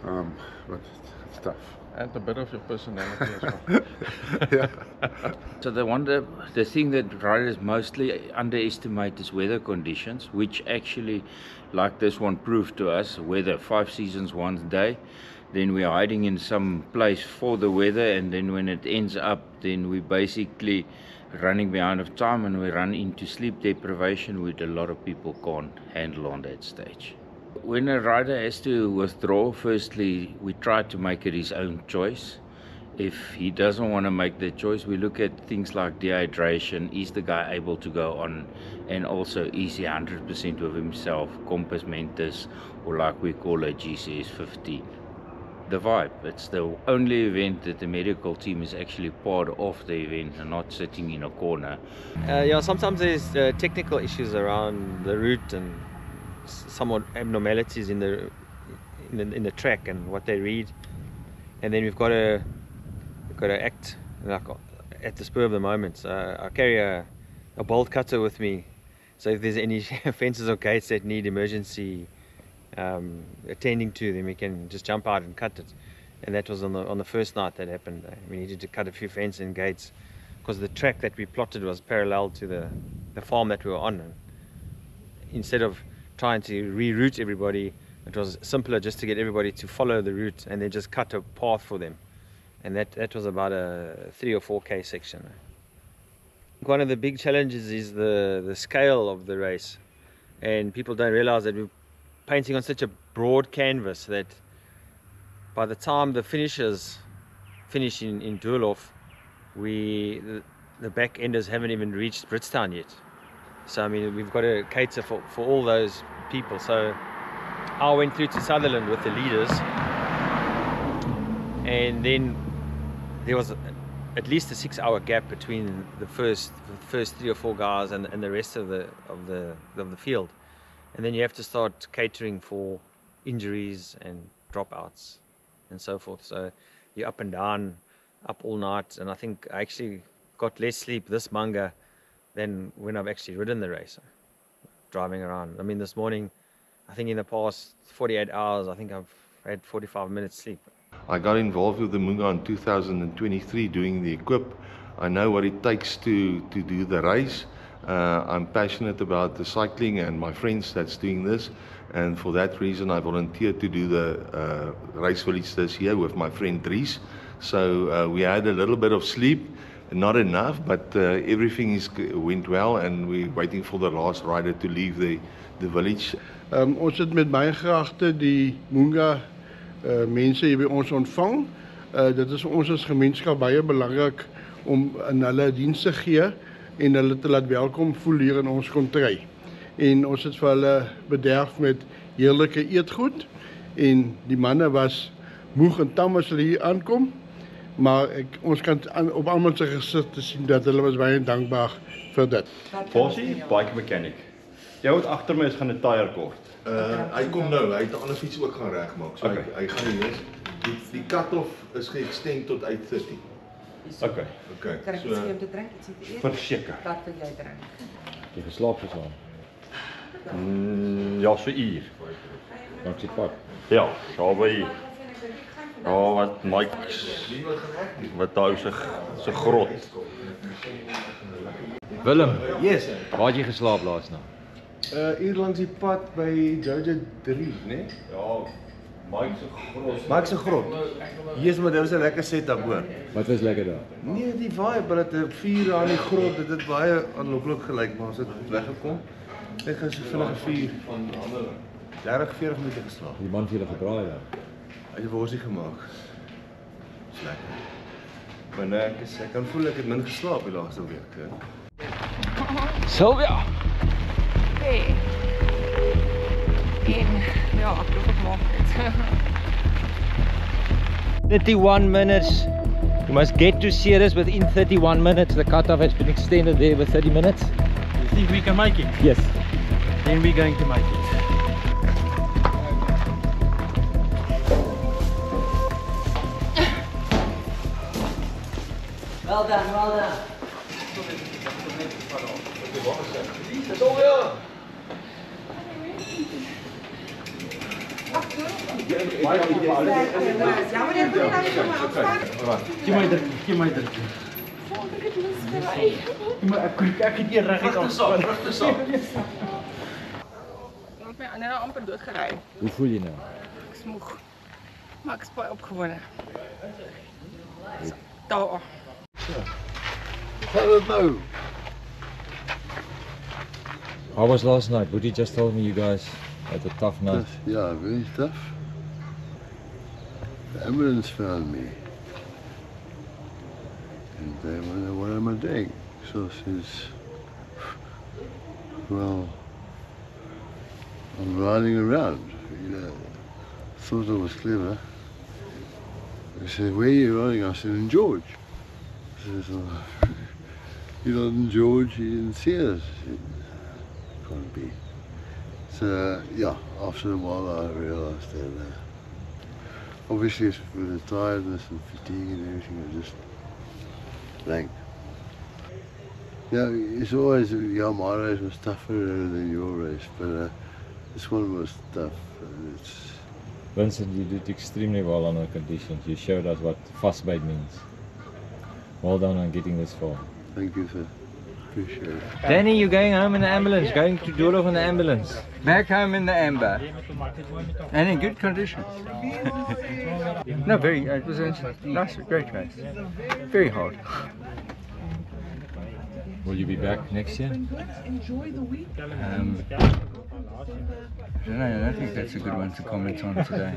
But it's tough. And a bit of your personality as well. Yeah. So the thing that riders mostly underestimate is weather conditions, which actually, like this one proved to us, weather 5 seasons 1 day. Then we're hiding in some place for the weather, and then when it ends up, then we basically running behind of time, and we run into sleep deprivation, which a lot of people can't handle on that stage. When a rider has to withdraw, firstly, we try to make it his own choice. If he doesn't want to make the choice, we look at things like dehydration. Is the guy able to go on? And also, is he 100% of himself, compass mentis, or like we call a GCS 15. The vibe. It's the only event that the medical team is actually part of the event and not sitting in a corner. Yeah, sometimes there's technical issues around the route and somewhat abnormalities in the track and what they read, and then we've got to act like at the spur of the moment. I carry a bolt cutter with me, so if there's any fences or gates that need emergency attending to, then we can just jump out and cut it. And that was on the first night that happened. We needed to cut a few fences and gates because the track that we plotted was parallel to the farm that we were on. And instead of trying to reroute everybody, it was simpler just to get everybody to follow the route and then just cut a path for them. And that was about a 3 or 4K section. One of the big challenges is the scale of the race, and people don't realize that we're painting on such a broad canvas that by the time the finishers finish in Doornhof, the back enders haven't even reached Britstown yet. So I mean, we've got to cater for all those people. So I went through to Sutherland with the leaders, and then there was at least a 6-hour gap between the first 3 or 4 guys and the rest of the field, and then you have to start catering for injuries and dropouts and so forth. So you're up and down, up all night, and I think I actually got less sleep this manga than when I've actually ridden the race, driving around. I mean, this morning, I think in the past 48 hours, I think I've had 45 minutes sleep. I got involved with the Munga in 2023 doing the equip. I know what it takes to do the race. I'm passionate about the cycling and my friends that's doing this, and for that reason I volunteered to do the race village this year with my friend Dries. So we had a little bit of sleep, not enough, but everything went well, and we're waiting for the last rider to leave the village. Ons het met baie graagte die Munga mense hier by ons ontvang. Dit is vir ons as gemeenskap baie belangrik om in hulle dienste gee en hulle te laat welkom voel hier in ons kontry. En ons het vir hulle bederf met heerlike eetgoed en die manne was moeg en tam as hulle hier aankom, maar ons kan op almal se gesigte sien dat hulle was baie dankbaar vir dit. Bossie, bike mechanic. Jy hoort agter my is gaan 'n tyre kort. Hy kom nou, hy het 'n ander fiets ook gaan regmaak. So hy gaan nie wees. Die cut-off is geëxtend tot 8:30. Okay. Okay. Kan ek iets gee om te drink? Iets om te eet? Verseker. Wat wil jy drink? Jy geslaap geslaan. Ja, so 'n uur. Langs die pad. Ja, daar by. Ja, wat Mike wat daar se grot. Willem. Yes. Waar het jy geslaap laasnag? Hier langs die pad by Jojo 3, né? Ja, Mike se grot. Mike se grot. Jesus, maar dit was 'n lekker setup hoor. Wat was lekker daar? Nee, die vibe, hulle het 'n vuur aan die grot, dit het baie aanlooplik gelyk, maar ons het weggekom. Ek gaan so vinnige vuur van 30-40 minute geslaap. Die man het julle gebraai daar. Hy het 'n worsie gemaak. Dis lekker. Maar nee, ek kan voel ek het min geslaap die laaste week, hè. Sylvia. Hey. En ja, ek dink ek maak dit. 31 minutes. You must get to Ceres within 31 minutes. The cutoff has been extended there with 30 minutes. You think we can make it? Yes. Then we're going to make it. Well done, well done. Gee my druk. Ek het hier reg aan. Ek het my nou amper doodgery. Hoe voel jy nou? Ek is moeg. Maar ek is baie opgewonde. Daar. Hello. How was last night? Woody just told me you guys had a tough night. Yeah, very tough. The ambulance found me. And they wonder what am I doing? So says, well, I'm riding around. You know, thought I was clever. They said, where are you riding? I said, in George. He says, oh, you're not in George, you're in Ceres. I said, can't be. So, yeah, after a while I realized that obviously with the tiredness and fatigue and everything, I just blank. Yeah, it's always, yeah, my race was tougher than your race, but this one was tough. It's Vincent, you did extremely well under conditions. You showed us what frostbite means. Well done on getting this far. Thank you, sir. Appreciate it. Danny, you're going home in the ambulance, going to Doolhof in the ambulance. Back home in the amber. And in good condition. No, it was a nice, great race. Very hard. Will you be back next year? I don't think that's a good one to comment on today.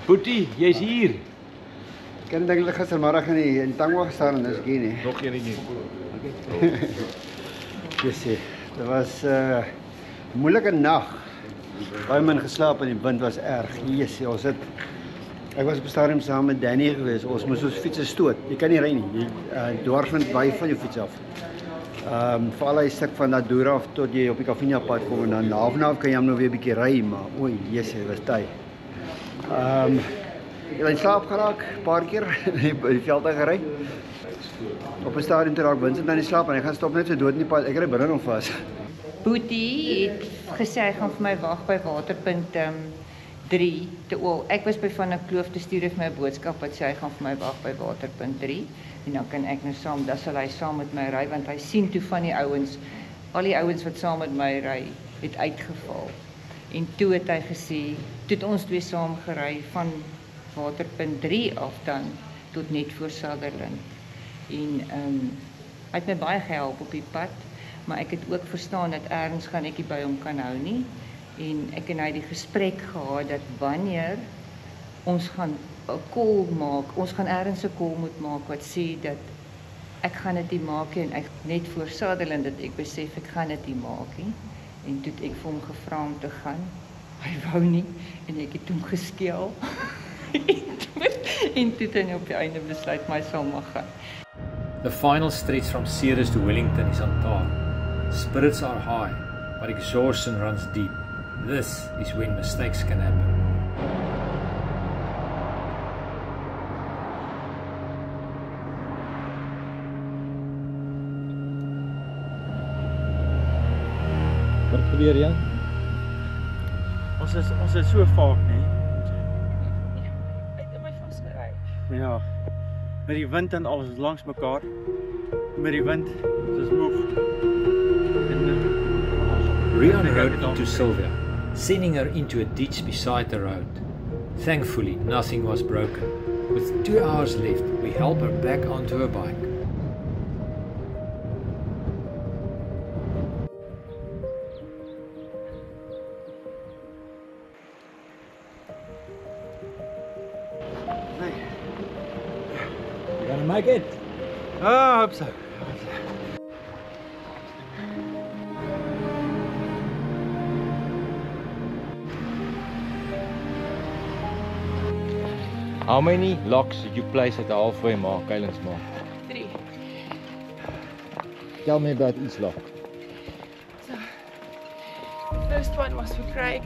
Boetie, jy's hier. Ek het dink gistermiddag in Tango gestaan en dis hier nie. Nog enetjie. Dit was 'n moeilike nag. Baie min geslaap en die wind was erg. Ek was op 'n stadium saam met Danny geweest. Ons moes ons fietsse stoot. Jy kan nie ry nie. Jy dwarsvind baie van jou fiets af. Veral hy stuk van Nadura af tot jy op die Kavinia pad kom en dan half kan jy hom nou weer 'n bietjie ry, maar oei, Jesus, was taai. Ek het in slaap geraak 'n paar keer by die veld gery. Op 'n stadium toe raak Vincent aan die slaap en hy gaan stop net so dood in die pad. Ek ry binne hom vas. Boetie het gesê hy gaan vir my wag by waterpunt 3 te Oel. Ek was by Van der Kloof te stuur vir my 'n boodskap wat sê hy gaan vir my wag by waterpunt 3 en dan kan ek nou saam, dan sal hy saam met my ry want hy sien toe van die ouens, al die ouens wat saam met my ry, het uitgeval. En toe het hy gesê, toe het ons twee saam gery van waterpunt 3 af dan tot net voor Sutherland. En hy het my baie gehelp op die pad, maar ek het ook verstaan dat ergens gaan ek nie by hom kan hou nie. En ek en hy die gesprek gehad dat wanneer ons gaan 'n call maak. Ons gaan ergens 'n call moet maak wat sê dat ek gaan dit nie maak nie en ek net voor Sutherland dat ek besef ek gaan dit nie maak nie. En toe het ek vir hom gevra om te gaan. Hy wou nie en ek het hom geskeel. en toe het hy op die einde besluit my sal mag gaan. The final stretch from Ceres to Wellington is on par. Spirits are high, but exhaustion runs deep. This is when mistakes can happen. Wat gebeur, Jan? Ons is so vaak, nee. Ek het my vasgery. Ja. Met die wind en alles langs mekaar. Met die wind, ons is moeg. Rian rode into Sylvia, sending her into a ditch beside the road. Thankfully, nothing was broken. With 2 hours left, we help her back onto her bike. You gonna make it? Oh, I hope so. How many locks did you place at the halfway mark, Kaelin's mark? 3. Tell me about each lock. So, the first one was for Craig.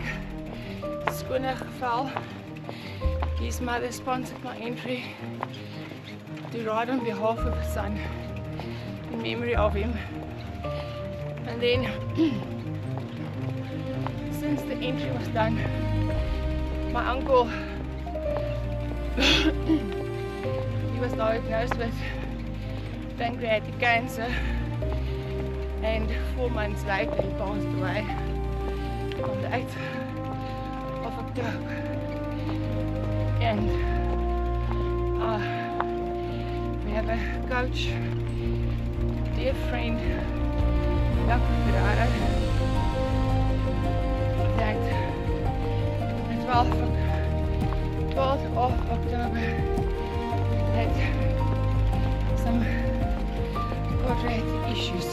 Skone geval. His mother sponsored my entry to ride on behalf of his son in memory of him. And then, since the entry was done, my uncle he was diagnosed with pancreatic cancer, and 4 months later he passed away on the 8th of October. And we have a coach, dear friend, Dr. Ferrara, that the 12th of October had some cardiac issues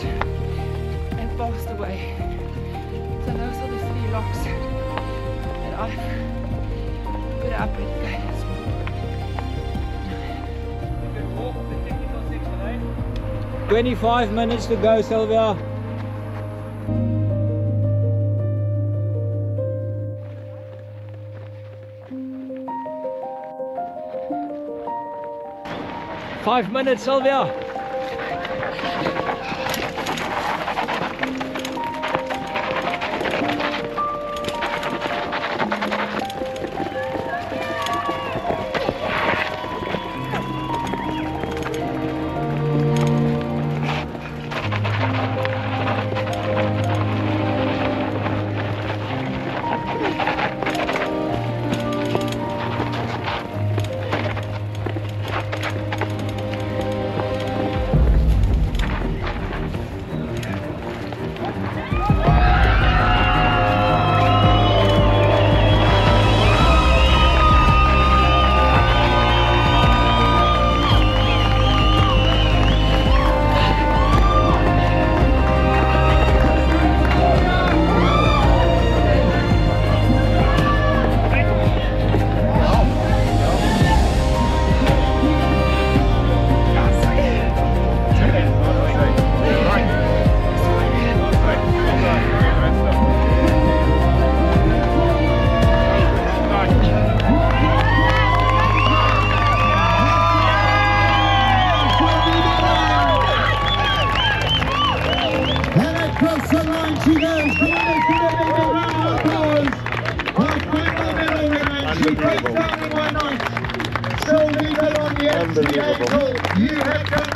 and passed away. So those are the 3 locks that I've put up at Kaelin's Mark. 25 minutes to go, Sylvia. Five minutes, Sylvia.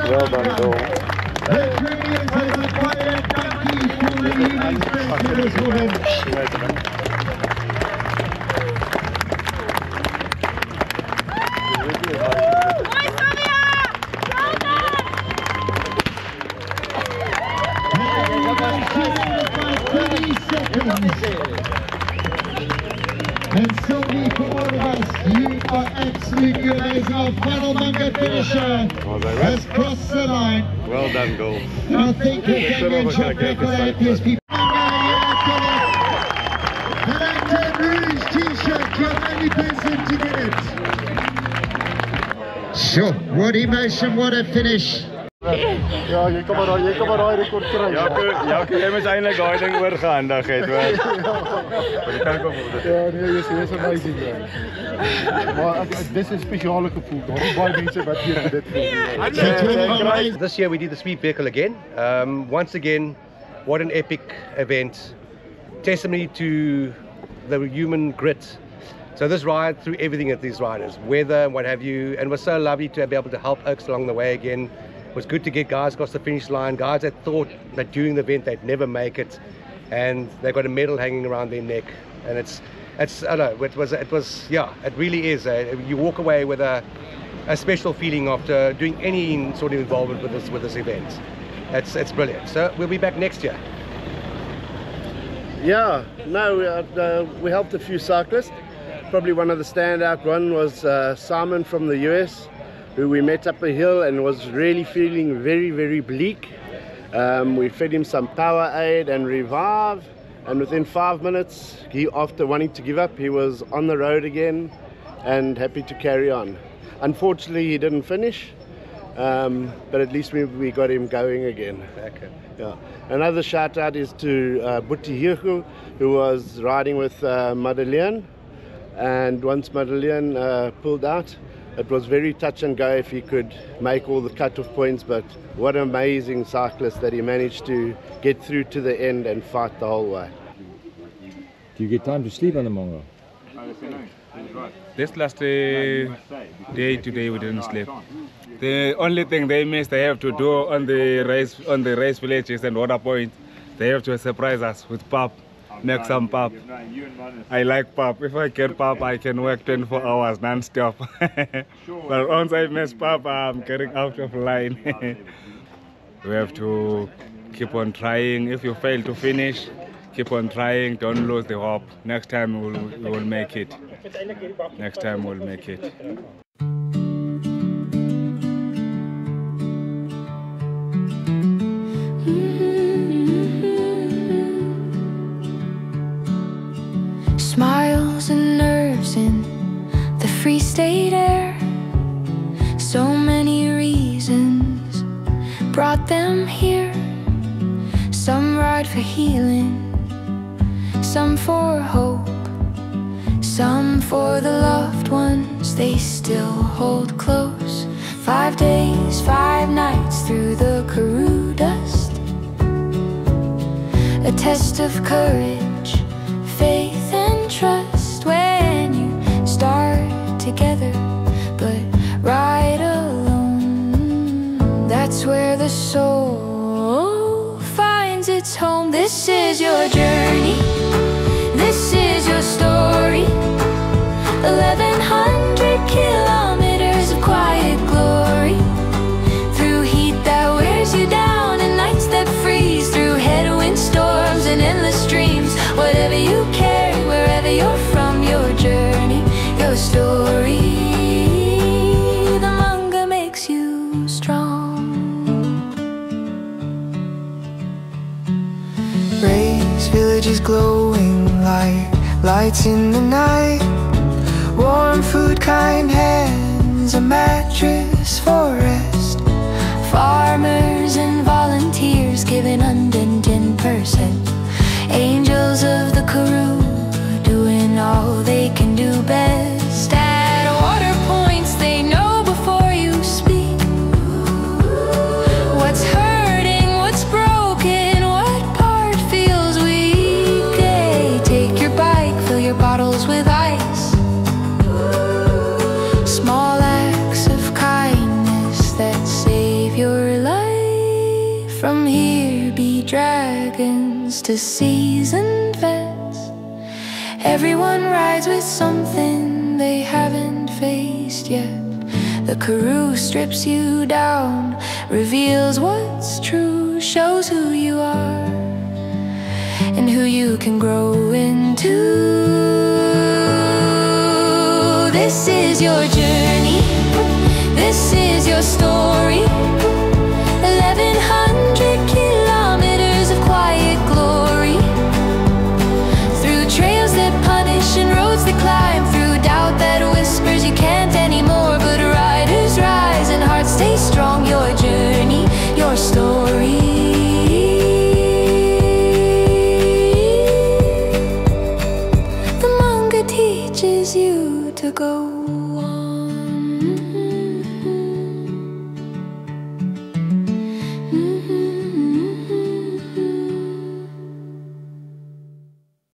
Well done, Bill. And Sylvia Really, for all of us, you are absolutely amazing. Our final Munga finisher has crossed the line. Well done, Gold. Now thank you again, John Nicolai, these people. Galactic Rouge t-shirt, you're the only person to get it. Sure, what emotion, what a finish. Ja, jy kan maar daai rekord kry. Jaco, jy moes eintlik daai ding oorgehandig het, hoor. Maar jy kan kom op dit. Ja, nee, jy's amazing. Maar dis 'n spesiale gevoel. Daar is baie mense wat hier dit voel. This year we did the sweep vehicle again. Once again, what an epic event. Testimony to the human grit. So this ride threw everything at these riders, weather and what have you, and it was so lovely to be able to help Oaks along the way again. It was good to get guys across the finish line, guys that thought that during the event they'd never make it, and they got a medal hanging around their neck. And it's I don't know, it was yeah, it really is. You walk away with a special feeling after doing any sort of involvement with this event. It's brilliant. So we'll be back next year. Yeah, no, we helped a few cyclists. Probably one of the standout one was Simon from the US, who we met up a hill and was really feeling very, very bleak. We fed him some Power Aid and Revive, and within 5 minutes, after wanting to give up, he was on the road again and happy to carry on. Unfortunately, he didn't finish, but at least we got him going again. Okay. Yeah. Another shout out is to Buti Hirgu, who was riding with Madeleine, and once Madeleine pulled out, it was very touch and go if he could make all the cut-off points, but what an amazing cyclist that he managed to get through to the end and fight the whole way. Do you get time to sleep on the Munga? This last day today we didn't sleep. The only thing they have to do on the race villages and water points, they have to surprise us with pap. Make some pap. I like pap. If I get pap, I can work 24 hours non-stop. But once I miss pap, I'm getting out of line. We have to keep on trying. If you fail to finish, keep on trying. Don't lose the hope. Next time we will make it. Next time we'll make it. Smiles and nerves in the Free State air. So many reasons brought them here. Some ride for healing, some for hope, some for the loved ones they still hold close. 5 days, 5 nights through the Karoo dust. A test of courage, faith and trust when you start together but ride alone. That's where the soul finds its home. This is your journey, this is your story. 1100 kilometers of quiet glory, through heat that wears you down and nights that freeze, through headwind storms and endless streams. Whatever you carry, wherever you're from, your journey, your story. The Munga makes you strong. Race villages glowing like lights in the night. Warm food, kind hands, a mattress for rest. Farmers and volunteers giving 110%. Angels of the Karoo doing all they can do best. At water points they know before you speak what's hurting, what's broken, what part feels weak. Hey, take your bike, fill your bottles with ice. Small acts of kindness that save your life. From here be dragons to seasoned vets. Everyone rides with something they haven't faced yet. The Karoo strips you down, reveals what's true, shows who you are and who you can grow into. this is your journey, this is your story.